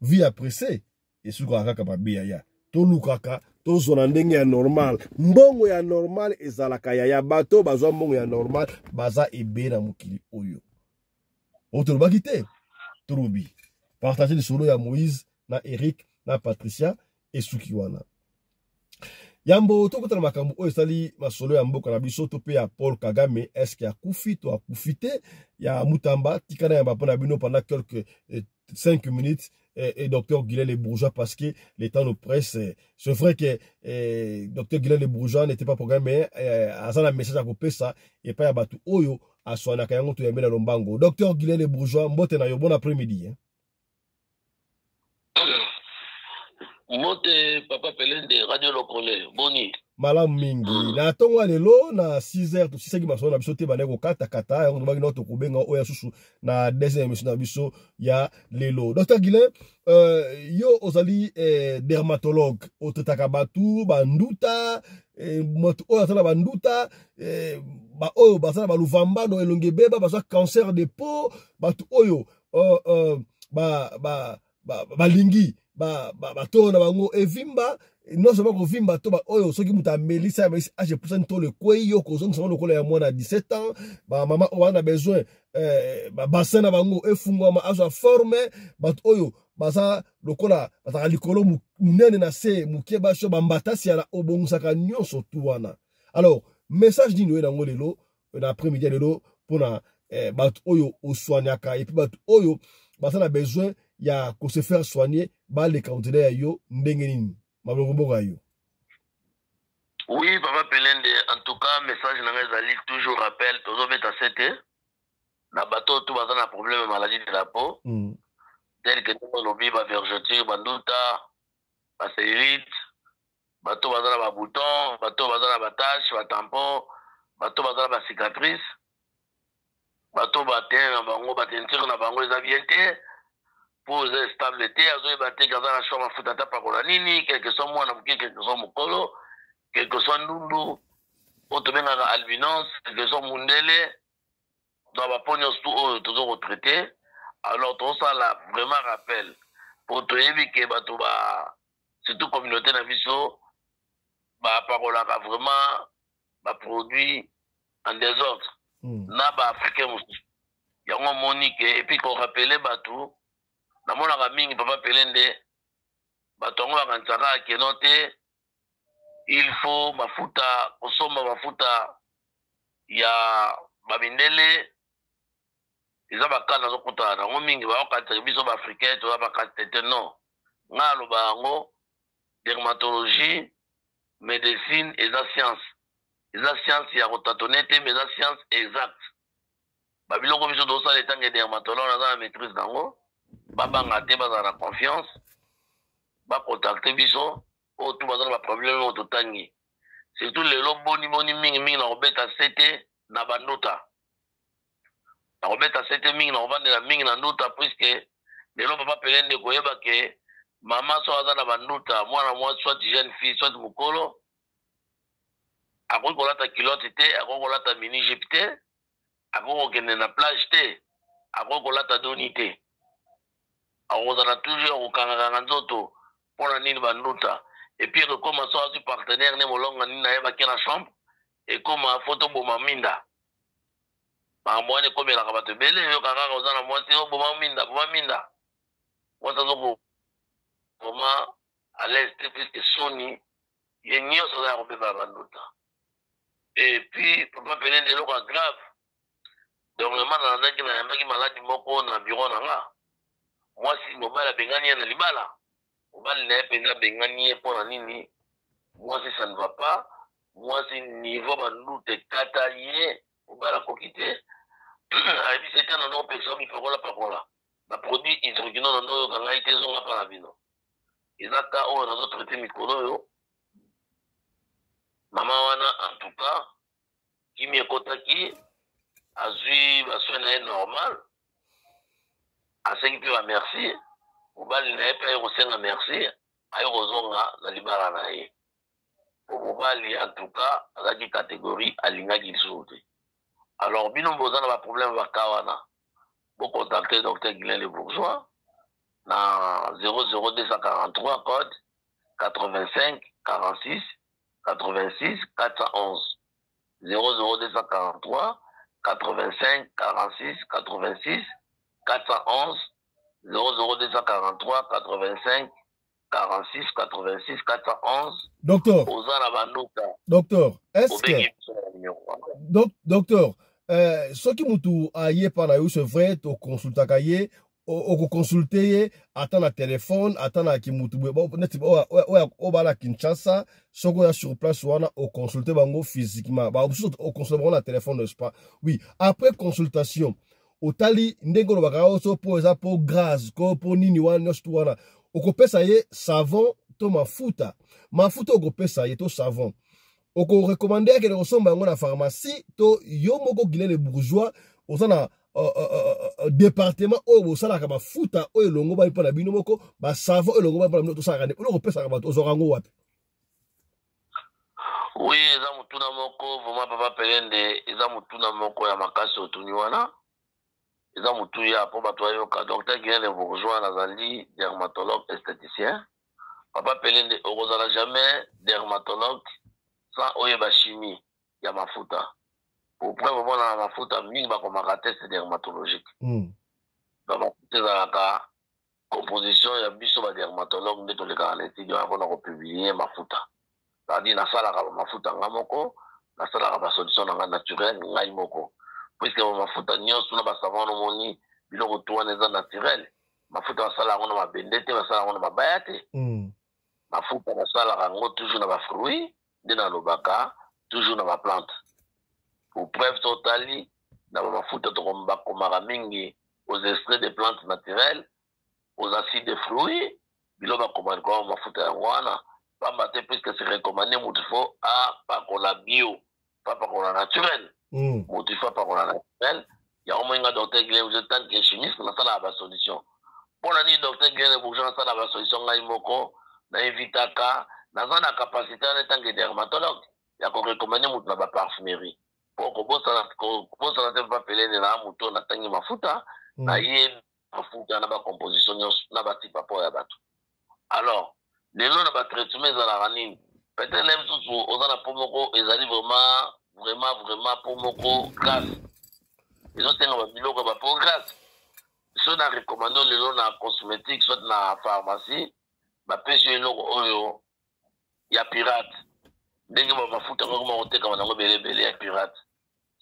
vie apprécié et suka kaka babia ya to lukaka to zona ndenge ya normal mbongo ya normal ezalaka ya bato bazwa mbongo ya normal baza ebe na mukili oyo oto bakite trubi partager lisolo ya Moïse na Eric na Patricia et sukiwana Yambo tokota na makambo oyo sali masolo ya mboka na biso to pe ya Paul Kagame est-ce qu'il a kufi to a kufite ya Mutamba tikana ya bapona bino pendant quelques 5 minutes et docteur Guillet les Bourgeois parce que les temps nous presse c'est vrai que docteur Guillet les Bourgeois n'était pas programmé azana message à couper ça et pas ya batu oyo aswana kayango to ya mela lombango docteur Guillet les Bourgeois mbote na yo bon après-midi hein.
Mote papa Pelende Radio Lokole boni
malam mingi na tongo lelo na 6h to 6h maso na biso te baneko kata yango to bagina to kubenga oya susu na deuxième émission na biso ya lelo Dr Guilin yo ozali dermatologue ototaka batu banduta moto oya sala banduta ba oyo basala ba luvamba no elonge beba baswa cancer de peau batu oyo balingi to na bango evimba non seulement ko vimba to ba oyo soki muta melisa age pour to le kweyo ko zonga sono ko ya mwana 17 ans ba mama o wana besoin ba bassin na bango efungwa ma azo forme ba oyo baza lokola bataka likolo munene na se mukie basho bambatasi ala obongusaka nyonso tu wana. Alors message nini nango lelo na après-midi lelo pona bat oyo oswanyaka et puis bat oyo baza na besoin ya ko se faire soigner ba le candidat yo ndenge nini mablongo yo.
Oui, Papa Pelende, en tout cas, message n'a toujours rappel, toujours bête à 7 na bateau tout bazan un problème de maladie de la peau, tel que nous on oublie ba vergeture, banduta, ba cellulite, bateau bazan ba bouton, bateau bazan ba tache, ba tampon, bateau bazan ba cicatrice, bateau batin na bango batenture na bango les aviétés, pour stabilité, azo baté gaza la chambre futata pa kola nini, quelque soit moi na quelque soit mukolo, quelque soit ndundu, otobenga albinos, quelque soit mundele. Dans la pognon toujours retraité, alors tout ça là vraiment rappel pour te éviter que surtout communauté naviso parole vraiment produit en désordre na africain yango monique et puis qu'on rappelait batou na mona ka mingi Papa Pelende batongo bakantaka kenote il faut mafuta kosomba mafuta ya babindele. Ils ont pas dans kota na ngomingi ba okata biso ba africain to ba katete non ngalo bango dermatologie médecine et la science ya rotatonete mais la science exacte ba biloko biso do ça l'état dermatologue na maîtrise dango ba banga te ba na confiance ba contacter biso o tout ba na problème o to tangi surtout les loboni mingi na obeta sete na bandota. Robert a cette ming na vendre la ming na nduta puisque les gens Papa Pelende koyeba ke maman so azana banduta mwana mwa soit jeune fille soit mukolo akoko lata kilote te akoko lata mini jipte akoko kende na plage te akoko lata doni te akozana toujours okangaka nzoto pona nini banduta et puis comme so azu partenaire ne molonga nini na yeba ke na chambre et comme photo boma minda Mamone comme la rabat belé, yo kaka ozana mwasi yo boma minda. Mwasa zoko boma à l'est puisque Sony yenyo so la robe banduta. Et puis Papa Pelende loka grave. Donc le man na ndaki na yambaki maladi moko na bureau na nga. Mwasi mobala bengani na libala. Mobala na penza bengani pour nini? Mwasi ça ne va pas. Mwasi niveau banduta kataye mobala kokite. C'était un nom personne qui fera la parole. La produit hydrogène dans nos quand a été zonga par la vino. Ils ont qu'à on a traité micro maman wana en tout cas qui m'y kotaki a suivi la soin normal. À ce qui peut merci. Au bal n'a pas eu merci. Ayo zonga la libara nae. Au bal en tout cas la catégorie alinga gisoute. Alors, bino boza na problème ba kawana. Vous contactez Dr Guilain Le Bourgeois na 00243 code 85 46 86 411 00243 85 46 86 411 00243 85 46 86 411.
Docteur, est-ce que docteur, ce qui mutu aye pana yo c'est vrai to consulta kaye o consulter attend la téléphone attend la kimutu bon net o bala Kinshasa soko ya sur place wana o consulter bango physiquement ba o consulter na téléphone n'est-ce pas. Oui, après consultation otali ndenge lo bakao so po eza po grâce ko po nini wana wana o kopesa ye savon to mafuta o kopesa ye to savon. Oko recommander que les sommes dans la pharmacie to yo moko Guilain Le Bourgeois au sana département o sala ka mafuta o elongo ba mpona bino moko ba savon elongo ba mpona to sala ne o pesa ka bato ozorango wapi.
Oui, eza mutuna moko vraiment Papa Pelende eza mutuna moko ya makasi otuni wana eza mutu ya po bato yo ka Dr Guilain Le Bourgeois nazali dermatologue esthéticien. Papa Pelende ozala jamais dermatologue sans oyeba chimie ya mafuta. Pour preuve bon na mafuta mingi ba komaka test dermatologique. Ba mafuta ezalaka composition ya biso ba dermatologue nde tolekaka na étude wana mpona kopublie mafuta. C'est-à-dire nasalaka mafuta nga moko, nasalaka basolution na nga naturel ngai moko. Puisque mafuta nyonso na basavon omoni biloko to wana eza naturel. Mafuta basala yango na mabende te, basala yango na mabaya te. Mafuta basalaka yango toujours na bafruit nde nalobaka toujours na baplante. Pour preuve totali na bamafuta tokomaka mingi aux extraits de plantes naturelles, aux acides de fruits, bilo bakomani kwa mafuta yango wana pamba te puisque c'est recommandé mutu fo apakola bio pas pakola naturel. Mutu fo apakola naturel ya omenga docteur Guilhem vous êtes tant que chimiste nasala ba solution. Pour ni docteur Guilhem Bourgeois nasala ba solution ngai moko na invitaka naza na capacité en tant que dermatologue ya ko recommander mutu na ba parfumerie. Pour kobosana te pa pelene na mutu na tangi mafuta na ye mafuta na ba composition na ba type rapport ya bato. Alors les lois de traitement dans la ranine peut-être même tout aux ana pomoko ezali vraiment pomoko grâce ils ont tenga ba biloko ba pour grâce so na recommandé les lois na cosmétique soit na pharmacie ba pesi eloko oyo ya pirate ndenge ba mafuta ko ma oteka na ngo belebele ya pirate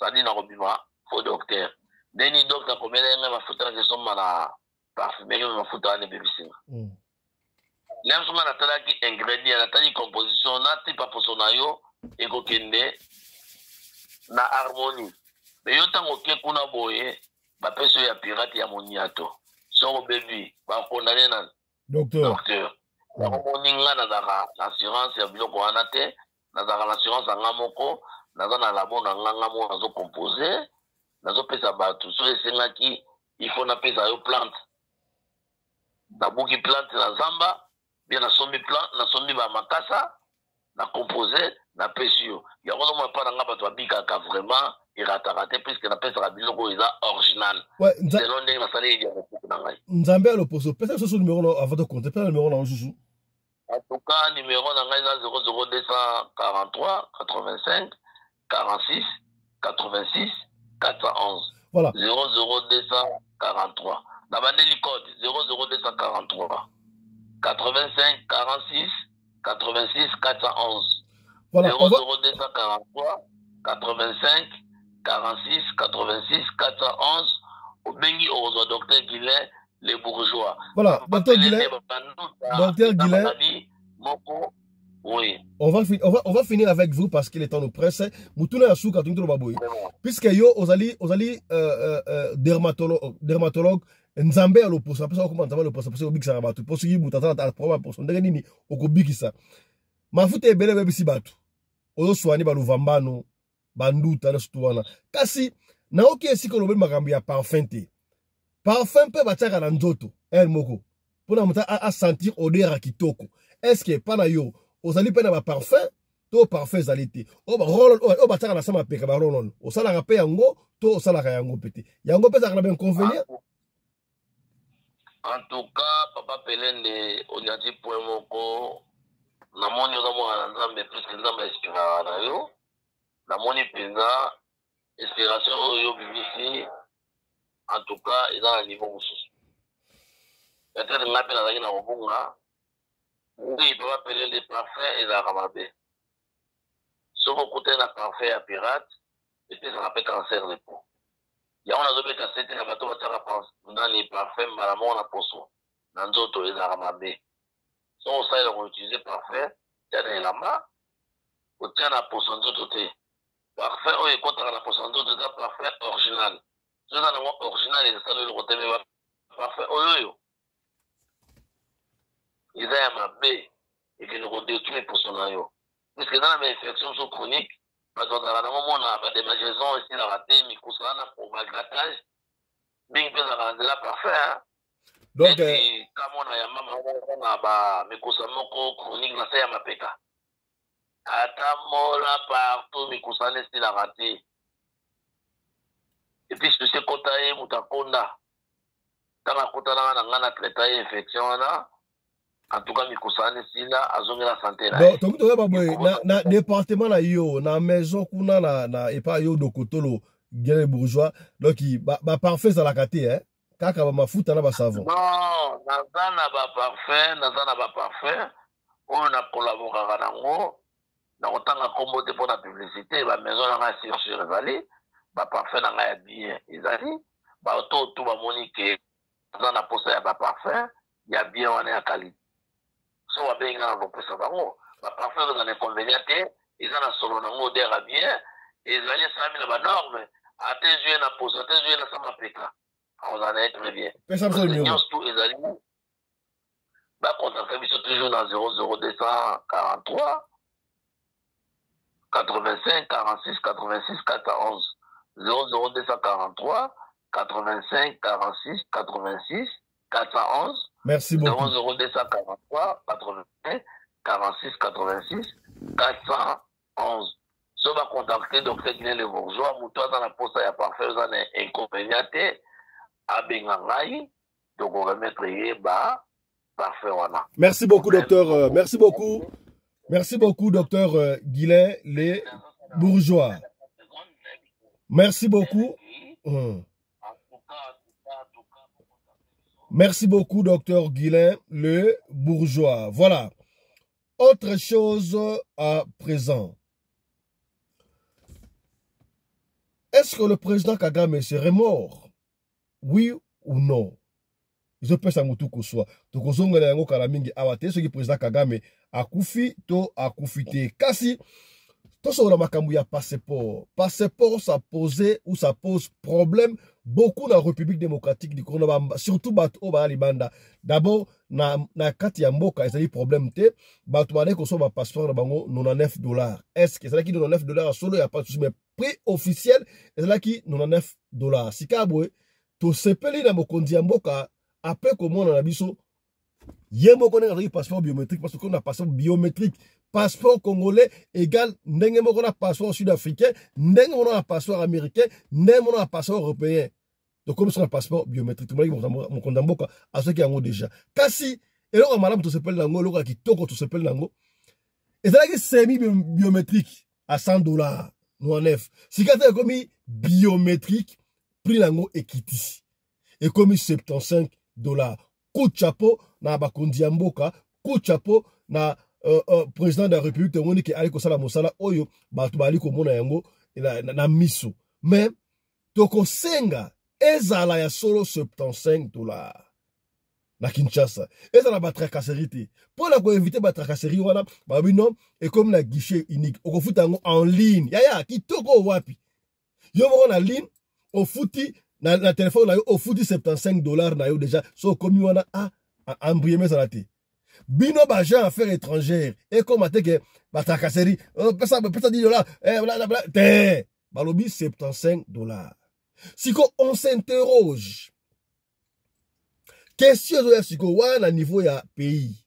ça dit na robima faux docteur deni docteur komela nga mafuta na kesoma na parfumerie mafuta na bebisinga. Même si on a des ingrédients, on a des compositions, on a des paposonayo, et qu'on na harmonie. Mais yo tango ke kuna boye, ba peso ya pirate ya moniato. So baby, ba condamné na docteur. Ba moninga na dara l'assurance ya biloko wana te, na dara l'assurance anga moko, na na labo na nganga mo nazo composer, nazo pesa batu. So esenga ki il faut na pesa yo plante. Na buki plante na zamba. Bien na sombi plan na sombi ba makasa na composer na pesio ya ko mo pa nga bato abika ka vraiment iratarate puisque na pesa biloko eza original c'est non ndenge na sali ya ko na ngai
nzambe a l'opposé pesa so numéro avant de compter pesa numéro na joujou
en tout cas numéro na ngai eza 00243 85 46 86 411 voilà 00243 na bandeli code 00243 85 46 86 411. Voilà, 00243 85 46 86 411. Au Bengi au docteur Guilhem les bourgeois.
Voilà, docteur Guilhem. Docteur Guilhem.
Oui.
On va finir avec vous parce qu'il est temps de presse. Moutouna Yasuka Tunto Baboui. Puisque yo osali dermatologue nzambe à l'opposé parce que comment nzambe à l'opposé parce que obiki ça batu parce que mutata à problème pour son ndenge nini okobiki ça mafuta ebele bebisi batu ozo swani ba luvambano banduta na stuwana kasi na oki esiko lobe makambo ya parfum te parfum pe bataka na nzoto el moko pona muta a sentir odeur kitoko est-ce que pana yo ozali pe na ba parfum to parfum zalité o ba rolo o bataka na sama peka ba rolo o sala ka pe yango to sala ka yango pete yango pe za na ben inconvénient.
En tout cas, Papa Pelende, on a dit pour moko, na moni ozamu anzambe plus que nzambe inspira na yo, na moni penza inspiration oyo bibisi, en tout cas, ils ont un niveau aussi. Peut-être nga pe na zaki na obunga, oui, Papa Pelende parfait et la ramabe. Sauf au côté na parfait à pirate, et puis ça rappelle cancer de peau. Ya on a zobe kasete na bato bataka ndani parfum malamo na poso na nzoto ezaka mabe so osala ko utiliser parfum tena elamba otia na poso nzoto te parfum oyo ekotaka na poso nzoto eza parfum original so eza nango original ezasala eloko te me parfum oyo eza ya mabe ekende kodétruire poso na yo puisque eza na bainfection so chronique. Parce que dans la des magasins ici, la raté, microsana pour ma grattage. Bien que ça la parfait. Donc, comme on a ya maman, on a microsana chronique, na ya mapeka. Atamola partout, microsana ici, la raté. Et puis, je sais qu'on t'a eu, mutakonda. Dans la kota na ngana traiter infection là. En tout cas, mikosane sila azongi la santé là.
Donc, tu vois na département na yo, na maison kuna na epa yo dokotolo Guilhem Bourgeois. Donc ba parfait ça la kate hein. kaka ba mafuta na ba savon.
Non, nazana ba parfum, on a collaboré nango, na otanga kombo te pour la publicité, ba maison na sur ezali, ba parfum na ya bien ezali, ba auto tout ba monique nazana posa ya ba parfum, ya bien wana ya qualité. So ba benga na kopesa bango, ba parfum na inconvénient te, ezana solo nango dera bien, ezali sami na ba norme, ate jouer na posa, ate jouer na sama peka. On en est très bien. Tout ezali. Bah, contactez toujours dans 00243 85 46 86 411 00243 85 46 86 411.
Merci beaucoup.
00243 85 46 86 411. Si on va contacter Dr. Guilain Le Bourgeois, Moutoua dans la poste à parfait, vous en avez inconvénient. Donc on va mettre parfait.
Merci beaucoup, docteur. Merci beaucoup. Merci beaucoup, docteur Guilain Le Bourgeois. Merci beaucoup. Merci beaucoup, docteur Guilain Le Bourgeois. Voilà. Autre chose à présent. Est-ce que le président Kagame serait mort? Oui ou non? Je pense à Moutou Kouswa. Tokozongela yango kalamingi awate. Ce qui président Kagame akufi to akufite. Kasi, to sur la makambu ya passeport. Passeport, ça posait ou ça pose problème beaucoup dans la République démocratique du Congo. Surtout bato ba libanda. D'abord, na kati ya mboka, ezali problème te. Bato ba ko so ba passeport na bango $99. Est-ce que c'est là qui $99 solo ya pas de souci, mais prix officiel, c'est là qui $99. Sikabwe. To sepeli na mokonzi ya mboka après comment on a biso yemo connaît un passeport biométrique parce qu'on a passeport biométrique passeport congolais égal ndenge moko na passeport sud-africain ndenge moko na passeport américain ndenge moko na passeport européen donc comme sur un passeport biométrique tout mon konda mboka à ceux qui yango déjà kasi eloko malamu to sepeli nango eloko kitoko to sepeli nango ezalaki semi biométrique à $100 9 sikata comme biométrique prix lango ekiti et comme $75 coup de chapeau na bakondi ya mboka coup de chapeau na président de la République tongoni ki ali kosala mosala oyo bato bali komona yango na miso mais toko senga ezala ya solo $75 na Kinshasa ezala ba tracasserie te pour la ko éviter ba tracasserie wana ba bino et comme na guichet unique okofuta yango en ligne ya kitoko wapi yo moko na ligne au fouti na téléphone na yo au fouti $75 na yo déjà so comme wana embrimer ça la té bino ba gens affaires étrangères et comme até que ba tracasserie pesa $10 te balobi $75 si on s'interroge question ya siko wana niveau ya pays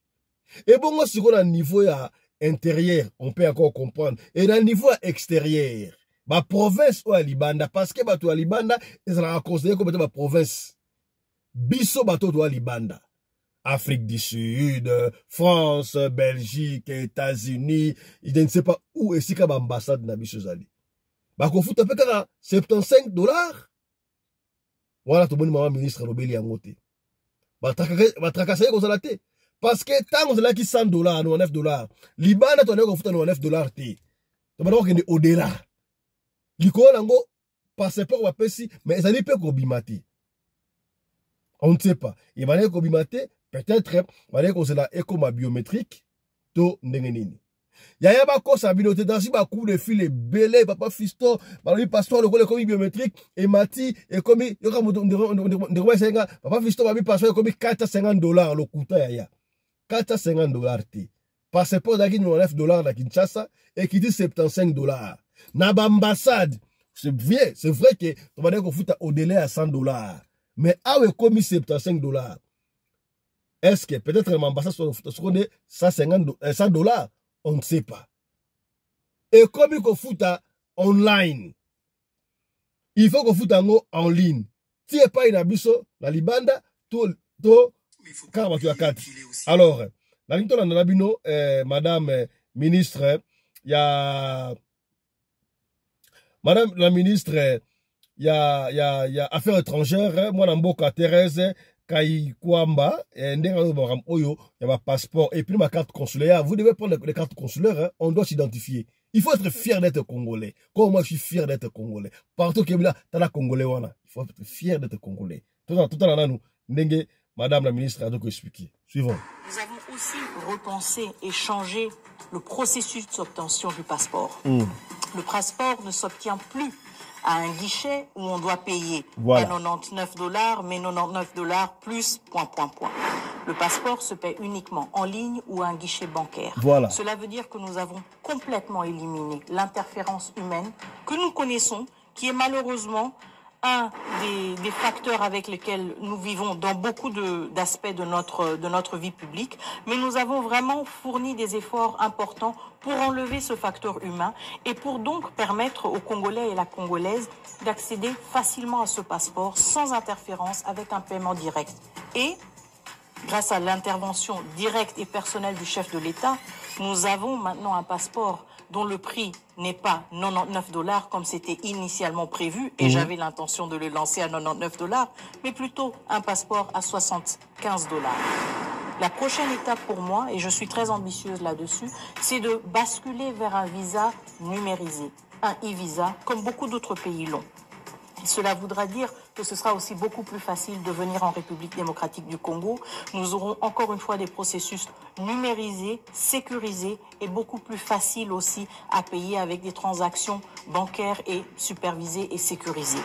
et bon siko na niveau ya intérieur on peut encore comprendre et na niveau extérieur ba province ou Libanda parce que bato ya Libanda ezala considéré comme ba province biso bato to Libanda Afrique du Sud France Belgique États-Unis je ne sais pas où est-ce que ba ambassade na biso zali ba ko futa pe kaka $75 voilà to boni mama ministre lobeli yango te ba tracasser ko zala te parce que tant on zala ki $100 $9 Libanda to ne ko futa $9 te to ba ko kende au-delà Likolo nango passeport wa pesi mais ezali pe ko bimati. On ne sait pas. Il va ko bimati peut-être va ko cela éco biométrique to ndenge nini. Yaya ba ko sa binote dans si ba coup de fil belé papa fisto ba lui passeport le ko biométrique et mati et comme yo ka ndeko senga papa fisto ba bi passeport comme $450 le kuta yaya. $450 te. Passeport d'aki $9 na Kinshasa et qui dit $75. Na ambassade, c'est vrai que on va dire qu'on fout au-delà à $100. Mais awe commis $75. Est-ce que peut-être l'ambassade soit $100? On ne sait pas. Et comme qu'on fout online, il faut qu'on fout en ligne. Si il pas une abisso, la Libanda, tout, alors, la ligne de l'abino, madame ministre, il y a Madame la ministre, y a affaires étrangères, moi Namboka Thérèse Kai Kwamba, oyo, il y a passeport et puis ma carte consulaire. Vous devez prendre les cartes consulaires, hein, on doit s'identifier. Il faut être fier d'être congolais. Comme moi je suis fier d'être congolais. Partout que là, t'as la congolais wana. Il faut être fier d'être congolais. Tout à l'heure, nous, Madame la ministre a donc expliqué. Suivons.
Nous avons aussi repensé et changé le processus d'obtention du passeport. Le passeport ne s'obtient plus à un guichet où on doit payer
voilà.
pas $99, mais $99 plus ... Le passeport se paie uniquement en ligne ou à un guichet bancaire.
Voilà.
Cela veut dire que nous avons complètement éliminé l'interférence humaine que nous connaissons, qui est malheureusement un des facteurs avec lesquels nous vivons dans beaucoup d'aspects de notre vie publique, mais nous avons vraiment fourni des efforts importants pour enlever ce facteur humain et pour donc permettre aux Congolais et la Congolaise d'accéder facilement à ce passeport sans interférence avec un paiement direct. Et grâce à l'intervention directe et personnelle du chef de l'État, nous avons maintenant un passeport dont le prix n'est pas $99 comme c'était initialement prévu, et j'avais l'intention de le lancer à $99, mais plutôt un passeport à $75. La prochaine étape pour moi, et je suis très ambitieuse là-dessus, c'est de basculer vers un visa numérisé, un e-visa, comme beaucoup d'autres pays l'ont. Cela voudra dire que ce sera aussi beaucoup plus facile de venir en République démocratique du Congo. Nous aurons encore une fois des processus numérisés, sécurisés et beaucoup plus faciles aussi à payer avec des transactions bancaires et supervisées et sécurisées.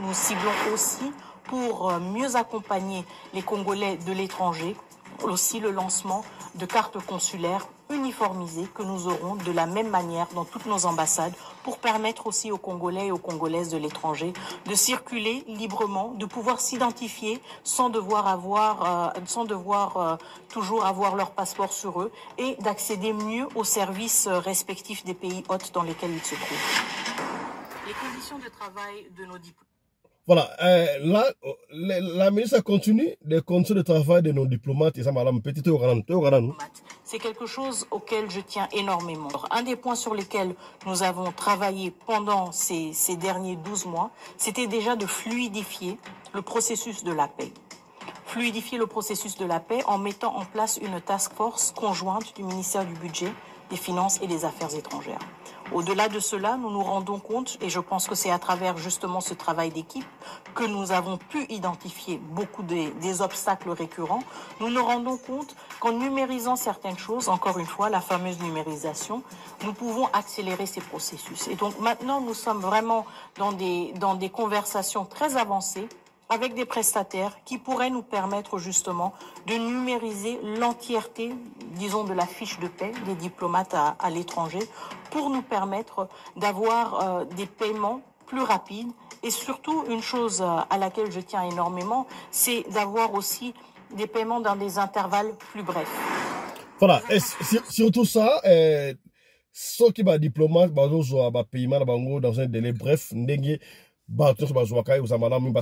Nous ciblons aussi pour mieux accompagner les Congolais de l'étranger aussi le lancement de cartes consulaires uniformisées que nous aurons de la même manière dans toutes nos ambassades pour permettre aussi aux Congolais et aux Congolaises de l'étranger de circuler librement, de pouvoir s'identifier sans devoir toujours avoir leur passeport sur eux et d'accéder mieux aux services respectifs des pays hôtes dans lesquels ils se trouvent. Les conditions de travail de nos diplômes.
Voilà, là, la ministre continue les conditions de travail de nos diplomates.
C'est quelque chose auquel je tiens énormément. Un des points sur lesquels nous avons travaillé pendant ces derniers 12 mois, c'était déjà de fluidifier le processus de la paix. Fluidifier le processus de la paix en mettant en place une task force conjointe du ministère du Budget, des Finances et des Affaires étrangères. Au-delà de cela, nous nous rendons compte, et je pense que c'est à travers justement ce travail d'équipe que nous avons pu identifier beaucoup des obstacles récurrents. Nous nous rendons compte qu'en numérisant certaines choses, encore une fois, la fameuse numérisation, nous pouvons accélérer ces processus. Et donc maintenant, nous sommes vraiment dans des conversations très avancées avec des prestataires qui pourraient nous permettre justement de numériser l'entièreté, disons, de la fiche de paie des diplomates à l'étranger pour nous permettre d'avoir des paiements plus rapides. Et surtout, une chose à laquelle je tiens énormément, c'est d'avoir aussi des paiements dans des intervalles plus brefs.
Voilà, et surtout ça, ceux qui sont diplomates, paiement dans un délai bref, parce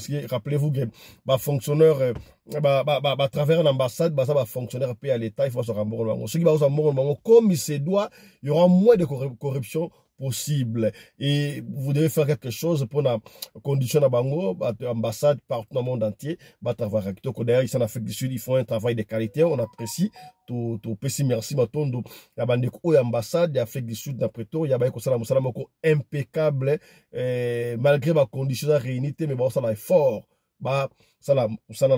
que rappelez-vous que fonctionnaire à travers l'ambassade fonctionnaire paye à l'État, il faut se rembourser. Ceux qui vont comme il se doit, il y aura moins de corruption possible et vous devez faire quelque chose pour la condition de bango ambassade partout dans le monde entier travailler d'ailleurs ici en Afrique du Sud ils font un travail de qualité, on apprécie tout petit merci matondo ya bandeko o ambassade d'Afrique du Sud d'après tout ya ba ko sala musala moko impeccable malgré ma condition de réunité mais bon ça là fort ça na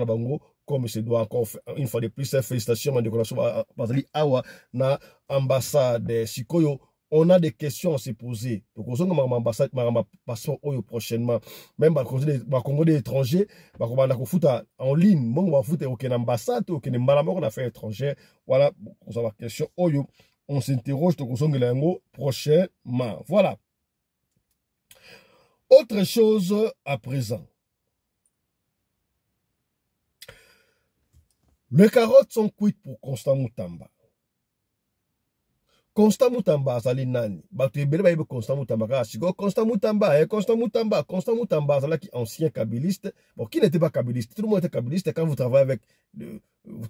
bango comme se doit encore une fois de plus félicitations ma décoration bazali awa na ambassade sikoyo. On a des questions à se poser. Donc, on a ambassade, passons prochainement. Même Congo des étrangers, on a en ligne. Bon, on va foutre aucune ambassade, aucune malamor, on a fait étranger. Voilà, on a des questions. On s'interroge, donc on a prochainement. Voilà. Autre chose à présent. Les carottes sont cuites pour Constant Mutamba. Constant Mutamba azali nani bato ebele ba yebe Constant Mutamba ka siko Constant Mutamba azala qui ancien kabiliste bon qui n'était pas kabiliste tout le monde était kabiliste quand vous travaillez avec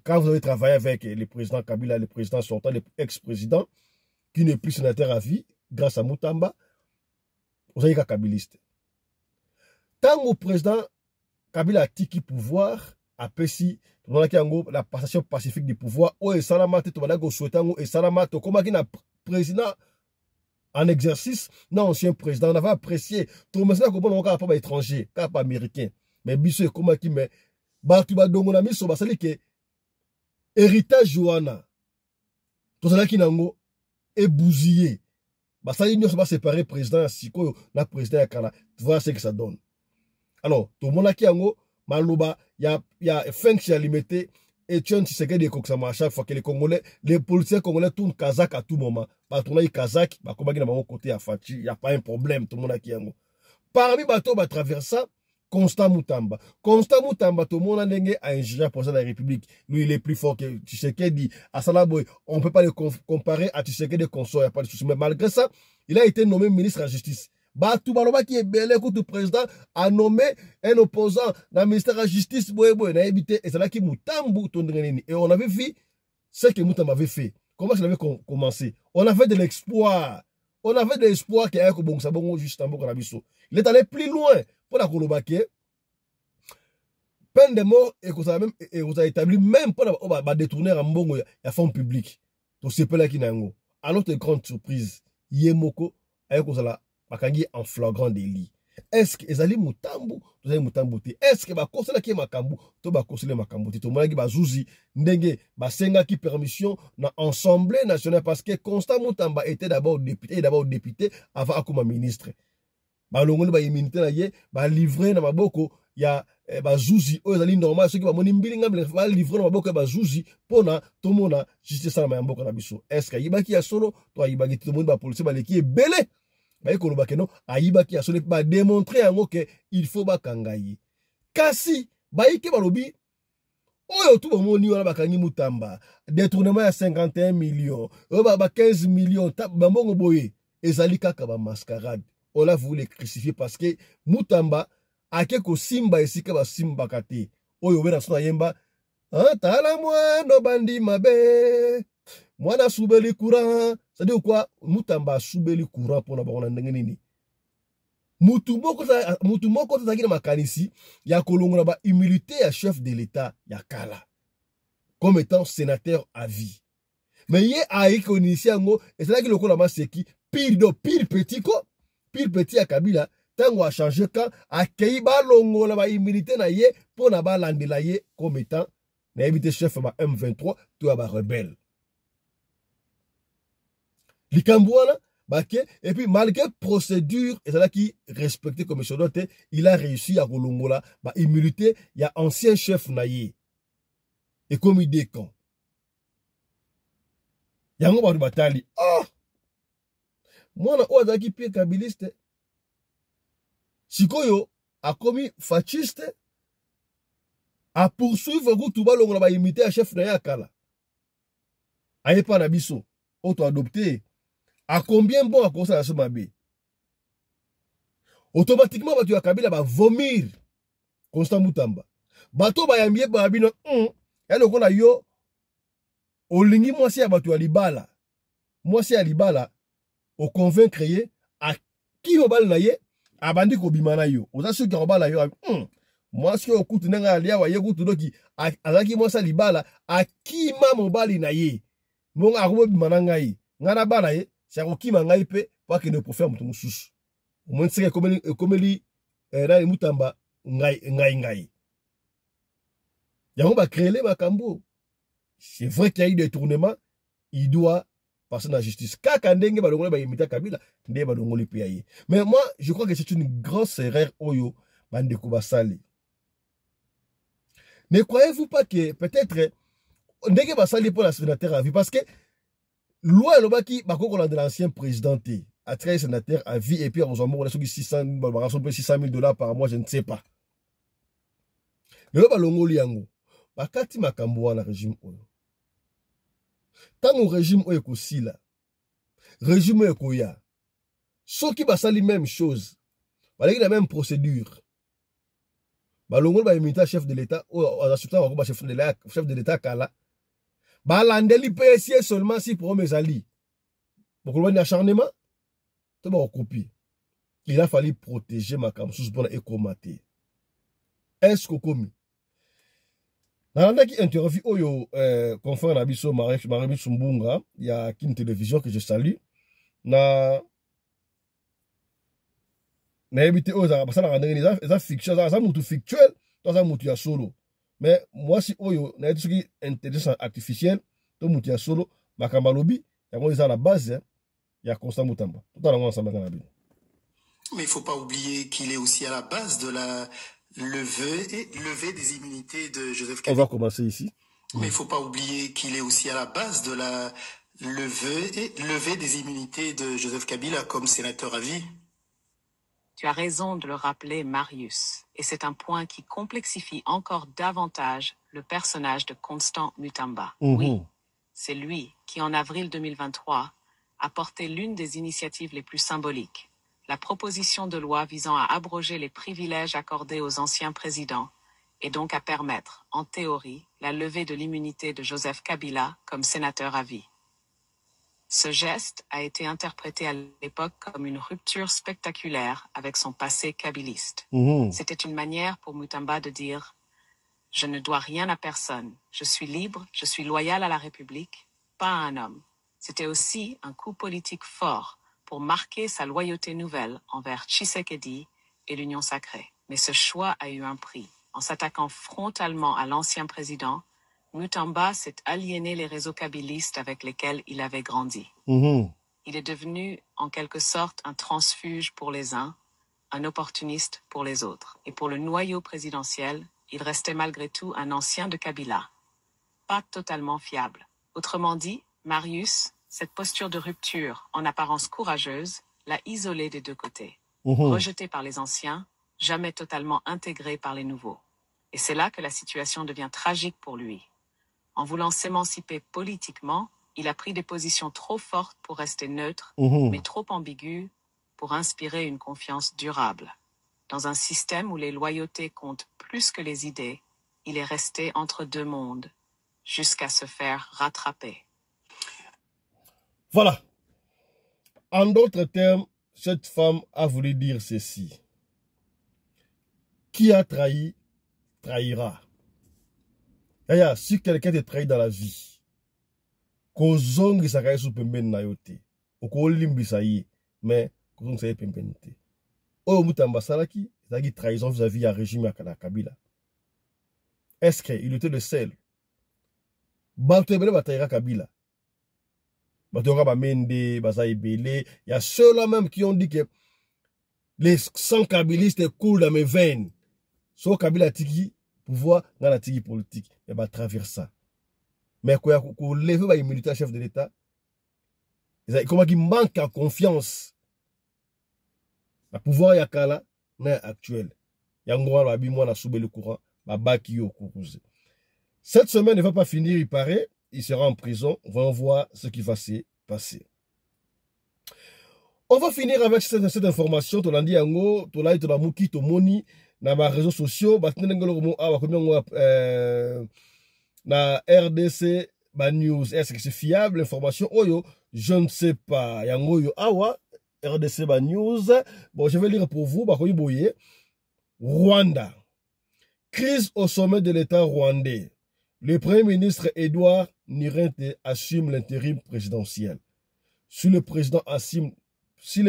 quand vous avez travaillé avec le président Kabila, le président sortant, l'ex-président qui n'est plus sénateur à vie grâce à Mutamba vous avez kabiliste Tant au président Kabila a tiki pouvoir, après si, la passation pacifique du pouvoir, ou et salama, tu vas go souhaiter, et salama, tu comme un président en exercice, non, ancien président, on avait apprécié, tout le monde a compris, on n'a pas étranger, pas américain, mais biso, comment qui, mais, bah, tu vas donc, on a mis sur basali que, héritage Joana, tout ça qui n'a est bousillé. Bah, ça, il ne se pas séparer président, si quoi, la président à Kala, tu vois ce que ça donne. Alors, tout le monde a qui ango, Malouba, il y a fin qui a limité, et tu sais que des coxama à chaque fois que les Congolais, les policiers congolais tournent Kazakh à tout moment. Bah, tourner Kazakh, bah, comme il y a mon côté à Fachi, il n'y a pas un problème, tout le monde a qui ango. Parmi bateaux, bah, traverser Constant Moutamba. Constant Moutamba, tout le monde a un ingénieur pour la République. Lui, il est plus fort que Tshisekedi. À Salaboy, on ne peut pas le comparer à Tshisekedi de consort, il n'y a pas de souci. Mais malgré ça, il a été nommé ministre de la Justice. Batou Baloba qui est bel écoute, le président a nommé un opposant dans le ministère de la Justice. Et c'est là qui Moutambu. Et on avait vu ce que Moutamba avait fait. Comment ça avait commencé? On avait de l'espoir. On avait de l'espoir qu'il y ait un bon sabon juste en bas. Il est allé plus loin pour la Kolobake. Peine de mort et vous avez établi même pour détourner un bon à fonds public. Donc c'est pas là qui n'a pas. À notre grande surprise, Yemoko a Bakangi en flagrant délit. Est-ce que ezali mutambu, tozali mutambu te? Est-ce que ba kosela ki makambu, to ba kosela makambu te? To monaki ba zuzi ndenge ba senga ki permission na Assemblée nationale parce que Constant Moutamba était d'abord député avant akuma ministre. Ba longoli ba immunité na ye, ba livré na maboko ya ba zuzi o ezali normal ceux qui ba moni mbilinga ba livré na maboko ba zuzi pona to mona justice na maboko na biso. Est-ce que yibaki ya solo to yibaki to moni ba policier ba leki ebele? Aïbaki a sonné ba démontrer en que il faut bakangayi. Kasi baïke balobi oyo tout moni wana bakangi Moutamba détournement à 51 millions ba 15 millions ba mbongo boye ezali kaka ba mascarade. On a voulu les crucifier parce que Moutamba a quelque simba esika ba simba kate oyo bena sona yemba tala moi no bandi mabe mwana soubeli courant. C'est-à-dire quoi? Moutamba soubeli courant pour la baronne ndengenini. Moutumoko tazaki na makanisi ya kolongola ba humilité à chef de l'État ya kala comme étant sénateur à vie. Mais yé a ikonisi yango et c'est là que le kola maseki pire petit à Kabila tango a changé quand a kei ba longola ba humilité na ye pour na ba landela ye comme étant na éviter chef ba M23 to ba rebelle. Likambouana, et puis malgré procédure, et c'est là qui respectait comme dote, il a réussi à Rolongola, immunité, il y a ancien chef naïe. Et comme il décon. Yango ba batali. Oh! Moi na oazaki pie kabiliste. Sikoyo a commis fasciste a poursuivre Routuba longola ba immunité à chef naïe akala. Aye pa na biso, auto adopté. À combien bon à cause de ce mabé? Automatiquement, tu as Kabila va vomir. Constant Moutamba. Bato ba yambie ba bino elle ko na yo olingi moi si abatu alibala. Moi si alibala au convaincre ye à qui obal na ye abandi ko bimana yo. Oza ceux qui obala yo moi si okutu nga alia wa ye kutu doki azaki moi sa libala à qui ma mobali na ye. Mon arubo bimana ngai. Ngana bala ye c'est un qui m'a ngaipé pour qu'il ne peut faire mon sous. Au moins c'est comme li là Moutamba ngai. Yango ba créer les makambo. C'est vrai qu'il y a eu des tournements, il doit passer dans la justice. Kaka ndenge ba longola ba imita Kabila, ndé ba longola pays. Mais moi, je crois que c'est une grosse erreur oyo bande ko basali. Ne croyez-vous pas que peut-être ndenge basali pour la sénateur à vie parce que loi lobaki bakokola de l'ancien président à 13 sénateurs à vie et puis on a 600 $, par mois, je ne sais pas. Le balongo liango bakati makambo wana régime oyo. Tant au régime oyo kosila. Régime oyo koya. Soki basali même chose. Balaki la même procédure. Balongo ba imita chef de l'État ou assistant ba chef de l'État kala. Balandeli PSI seulement si pour mes alliés. Pour le acharnement, tu vas copier. il a fallu protéger ma campus pour écomater. Est-ce que comme dans la interview oyo confrère Nabiso Marie Sumbunga, il y a une télévision que je salue na évité aux ça la fiction ça mutu fictuel ça mutu ya solo mais moi si oyo na tout ce qui intelligence artificielle to mutu ya solo makamba lobi ya ngo ça la base ya Constant Mutamba tout à l'heure ensemble dans la Bible.
Mais il faut pas oublier qu'il est aussi à la base de la levée des immunités de Joseph Kabila.
On va commencer ici.
Mais il faut pas oublier qu'il est aussi à la base de la levée des immunités de Joseph Kabila comme sénateur à vie.
Tu as raison de le rappeler, Marius, et c'est un point qui complexifie encore davantage le personnage de Constant Mutamba. Oui, c'est lui qui, en avril 2023, a porté l'une des initiatives les plus symboliques, la proposition de loi visant à abroger les privilèges accordés aux anciens présidents et donc à permettre, en théorie, la levée de l'immunité de Joseph Kabila comme sénateur à vie. Ce geste a été interprété à l'époque comme une rupture spectaculaire avec son passé kabiliste. C'était une manière pour Mutamba de dire « Je ne dois rien à personne, je suis libre, je suis loyal à la République, pas à un homme ». C'était aussi un coup politique fort pour marquer sa loyauté nouvelle envers Tshisekedi et l'Union sacrée. Mais ce choix a eu un prix. En s'attaquant frontalement à l'ancien président, Mutamba s'est aliéné les réseaux kabylistes avec lesquels il avait grandi. Il est devenu, en quelque sorte, un transfuge pour les uns, un opportuniste pour les autres. Et pour le noyau présidentiel, il restait malgré tout un ancien de Kabila. Pas totalement fiable. Autrement dit, Marius, cette posture de rupture, en apparence courageuse, l'a isolé des deux côtés. Rejeté par les anciens, jamais totalement intégré par les nouveaux. Et c'est là que la situation devient tragique pour lui. En voulant s'émanciper politiquement, il a pris des positions trop fortes pour rester neutre, mais trop ambiguës pour inspirer une confiance durable. Dans un système où les loyautés comptent plus que les idées, il est resté entre deux mondes, jusqu'à se faire rattraper.
Voilà. En d'autres termes, cette femme a voulu dire ceci. Qui a trahi, trahira. Si quelqu'un te trahit dans la vie, kozongi sakaye su pembeni na yote, okolimbisa ye, mais kozongi sakaye pembeni te. Oyo Mutamba salaki, zaki trahison vis-à-vis à régime ya Kabila. Est-ce qu'il était le seul? Bato ebele batayira Kabila. Bato yoka bamende, baza ebele. Il y a ceux-là même qui ont dit que les 100 kabilistes coulent dans mes veines. So Kabila tiki pouvoir dans la tiki politique. Et bah travers ça. Mais quand on lève les militaires chef de l'État, comment il manque en confiance. Le pouvoir yakala n'est actuel. Yangoa l'abimwa na soube le courant, ma baki yo kuruze. Cette semaine ne va pas finir, il paraît. Il sera en prison. On va voir ce qui va se passer. On va finir avec cette information. Tu l'as dit, tu l'as dit, tu l'as mouki, tu moni, dans les réseaux sociaux. Na RDC, news. Est-ce que c'est fiable, l'information? Oyo, je ne sais pas. Yango yo awa, RDC, news. Bon, je vais lire pour vous. Rwanda. Crise au sommet de l'État rwandais. Le Premier ministre Edouard Nirente assume l'intérim présidentiel. Si le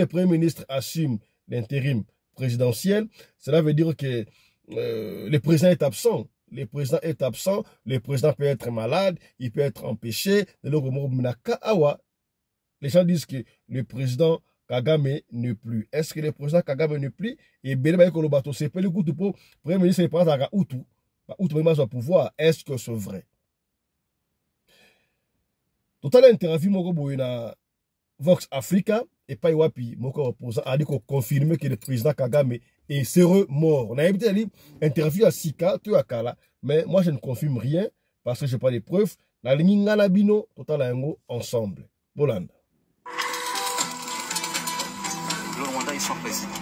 Premier ministre assume l'intérim présidentiel, cela veut dire que le président est absent. Le président est absent, le président peut être malade, il peut être empêché. Les gens disent que le président Kagame n'est plus. Est-ce que le président Kagame n'est plus? Et bien, le bateau, c'est pas le coup de peau. Le Premier ministre est pas à Outou. Outou pouvoir. Est-ce que c'est vrai? Total interview moko na Vox Africa et pas wapi moko opposant a dit qu'on confirme que le président Kagame est sérieux mort. On a évité interview à Sika, tu as Kala, mais moi je ne confirme rien parce que je n'ai pas les preuves. La ligne Ngalabino, total yango ensemble. Bolanda.
Le Rwanda est sans président.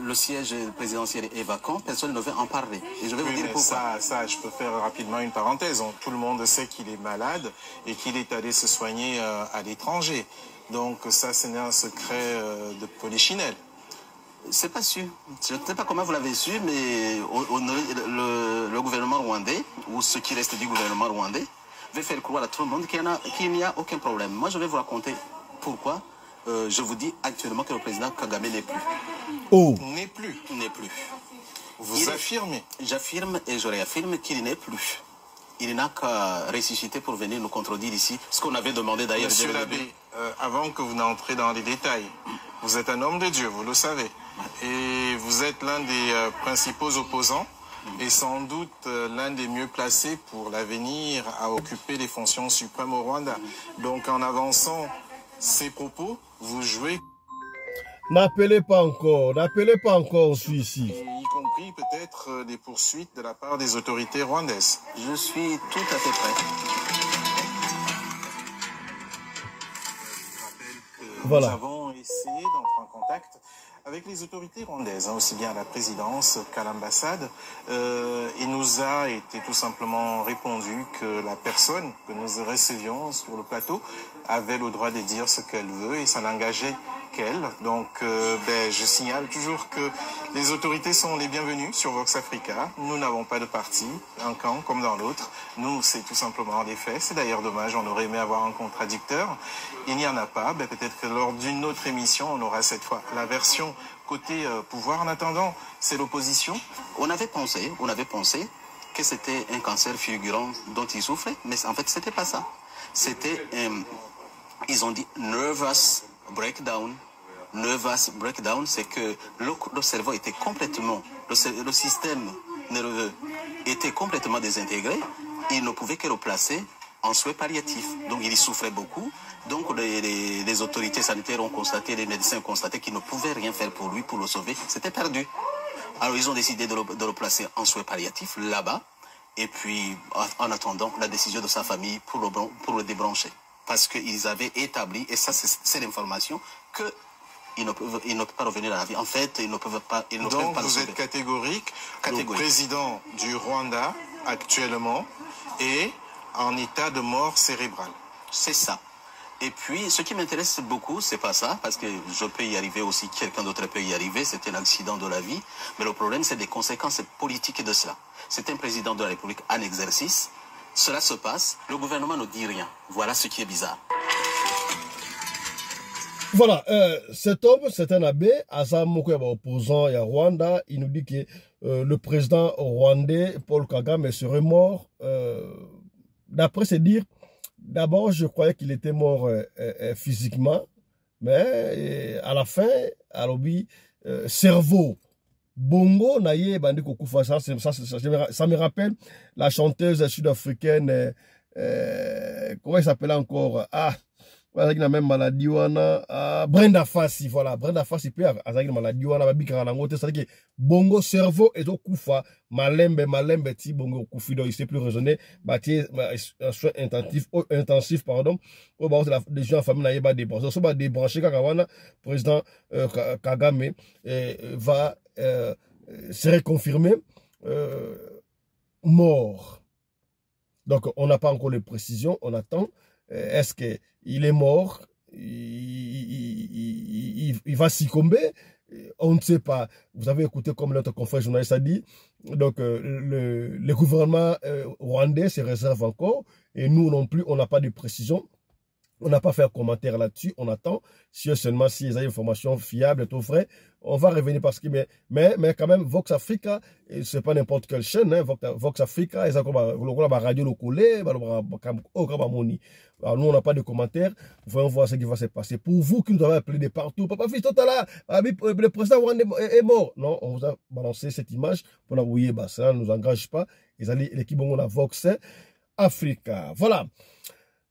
Le siège présidentiel est vacant, personne ne veut en parler. Et je vais vous dire pourquoi.
Ça, je peux faire rapidement une parenthèse. Tout le monde sait qu'il est malade et qu'il est allé se soigner à l'étranger. Donc ça, ce n'est un secret de polichinelle.
C'est pas sûr. Je ne sais pas comment vous l'avez su, mais le gouvernement rwandais, ou ce qui reste du gouvernement rwandais, veut faire croire à tout le monde qu'il n'y a aucun problème. Moi, je vais vous raconter pourquoi je vous dis actuellement que le président Kagame n'est plus.
Oh. N'est plus.
N'est plus.
Vous affirmez?
J'affirme et je réaffirme qu'il n'est plus. Il n'a qu'à ressusciter pour venir nous contredire ici, ce qu'on avait demandé d'ailleurs.
Monsieur l'abbé, avant que vous n'entrez dans les détails, vous êtes un homme de Dieu, vous le savez. Et vous êtes l'un des principaux opposants et sans doute l'un des mieux placés pour l'avenir à occuper les fonctions suprêmes au Rwanda. Donc en avançant ces propos, vous jouez...
N'appelez pas encore, je suis ici.
Y compris peut-être des poursuites de la part des autorités rwandaises.
Je suis tout à fait prêt.
Voilà.
Nous avons essayé d'entrer en contact avec les autorités rwandaises, aussi bien à la présidence qu'à l'ambassade. Il nous a été tout simplement répondu que la personne que nous recevions sur le plateau avait le droit de dire ce qu'elle veut et ça n'engageait qu'elle. Donc je signale toujours que les autorités sont les bienvenues sur Vox Africa. Nous n'avons pas de parti, un camp comme dans l'autre. Nous, c'est tout simplement des faits. C'est d'ailleurs dommage, on aurait aimé avoir un contradicteur. Il n'y en a pas. Peut-être que lors d'une autre émission, on aura cette fois la version côté pouvoir. En attendant, c'est l'opposition.
On avait pensé que c'était un cancer fulgurant dont il souffrait, mais en fait, c'était pas ça. C'était, ils ont dit nervous breakdown. Nervous breakdown, c'est que le cerveau était complètement, le système nerveux était complètement désintégré. Il ne pouvait que le placer en soins palliatifs. Donc il y souffrait beaucoup. Donc les autorités sanitaires ont constaté, les médecins ont constaté qu'ils ne pouvaient rien faire pour lui, pour le sauver. C'était perdu. Alors ils ont décidé de le placer en soins palliatifs là-bas. Et puis en attendant la décision de sa famille pour le débrancher. Parce qu'ils avaient établi, et ça c'est l'information, qu'ils ne peuvent pas revenir à la vie. En fait, ils ne peuvent pas.
Donc vous êtes catégorique. Le président du Rwanda actuellement est en état de mort cérébrale.
C'est ça. Et puis, ce qui m'intéresse beaucoup, c'est pas ça, parce que je peux y arriver aussi, quelqu'un d'autre peut y arriver, c'est un accident de la vie. Mais le problème, c'est des conséquences politiques de cela. C'est un président de la République en exercice. Cela se passe, le gouvernement ne dit rien. Voilà ce qui est bizarre.
Voilà, cet homme, c'est un abbé, Azam Mokoya, opposant à Rwanda. Il nous dit que le président rwandais, Paul Kagame, serait mort. D'après ses dires, d'abord, je croyais qu'il était mort physiquement, mais à la fin, cerveau, bongo, naïe, bandi kokufa, ça me rappelle la chanteuse sud-africaine, comment elle s'appelle encore? Voilà, il a même maladie, Brenda Fassi, voilà, Brenda Fassi, puis une maladie, c'est-à-dire que bongo, cerveau, et au kufa, malembe, ti, bongo, kufido, il sait plus raisonner, un soin intensif, pardon, des gens en famille, n'a pas débranché, ça va débrancher, Kagawana, président Kagame, va se reconfirmer, mort. Donc, on n'a pas encore les précisions, on attend. Est-ce qu'il est mort? Il va succomber? On ne sait pas. Vous avez écouté comme notre confrère journaliste a dit. Donc, le gouvernement rwandais se réserve encore. Et nous non plus, on n'a pas de précision. On n'a pas fait un commentaire là-dessus. On attend. Si seulement s'il y a des informations fiables, tout vrai, on va revenir parce que, mais quand même, Vox Africa, c'est pas n'importe quelle chaîne, hein. Vox Africa, ils ont comme la radio locale, alors nous, on n'a pas de commentaires. Voyons voir ce qui va se passer. Pour vous qui nous avez appelé de partout, Papa Fils, là, le président rwandais est mort. Non, on vous a balancé cette image pour la bouiller. Ça ne nous engage pas. L'équipe, on a Vox Africa. Voilà.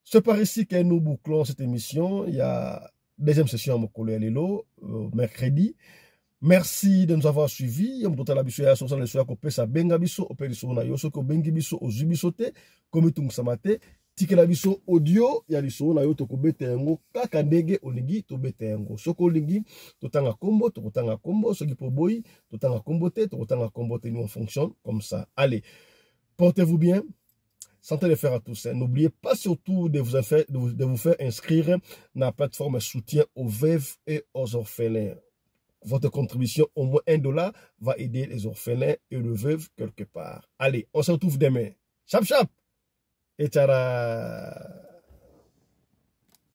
C'est par ici que nous bouclons cette émission. Il y a deuxième session à Mokolo Lelo, mercredi. Merci de nous avoir suivis. On peut la biso ya sosa le soya ko pesa benga biso o peli so na yo soko bengi biso o zubisote comme tung samate tikela biso audio ya liso na yo to ko bete yango kaka ndenge olingi to bete yango soko olingi to tanga kombo to tanga kombo soki po boyi to tanga kombo te to tanga kombo te, nous on fonctionne comme ça. Allez, portez-vous bien. santé de faire à tous. N'oubliez pas surtout de vous faire inscrire dans la plateforme soutien aux veuves et aux orphelins. Votre contribution, au moins $1, va aider les orphelins et les veuves quelque part. Allez, on se retrouve demain. Chap chap et tchara.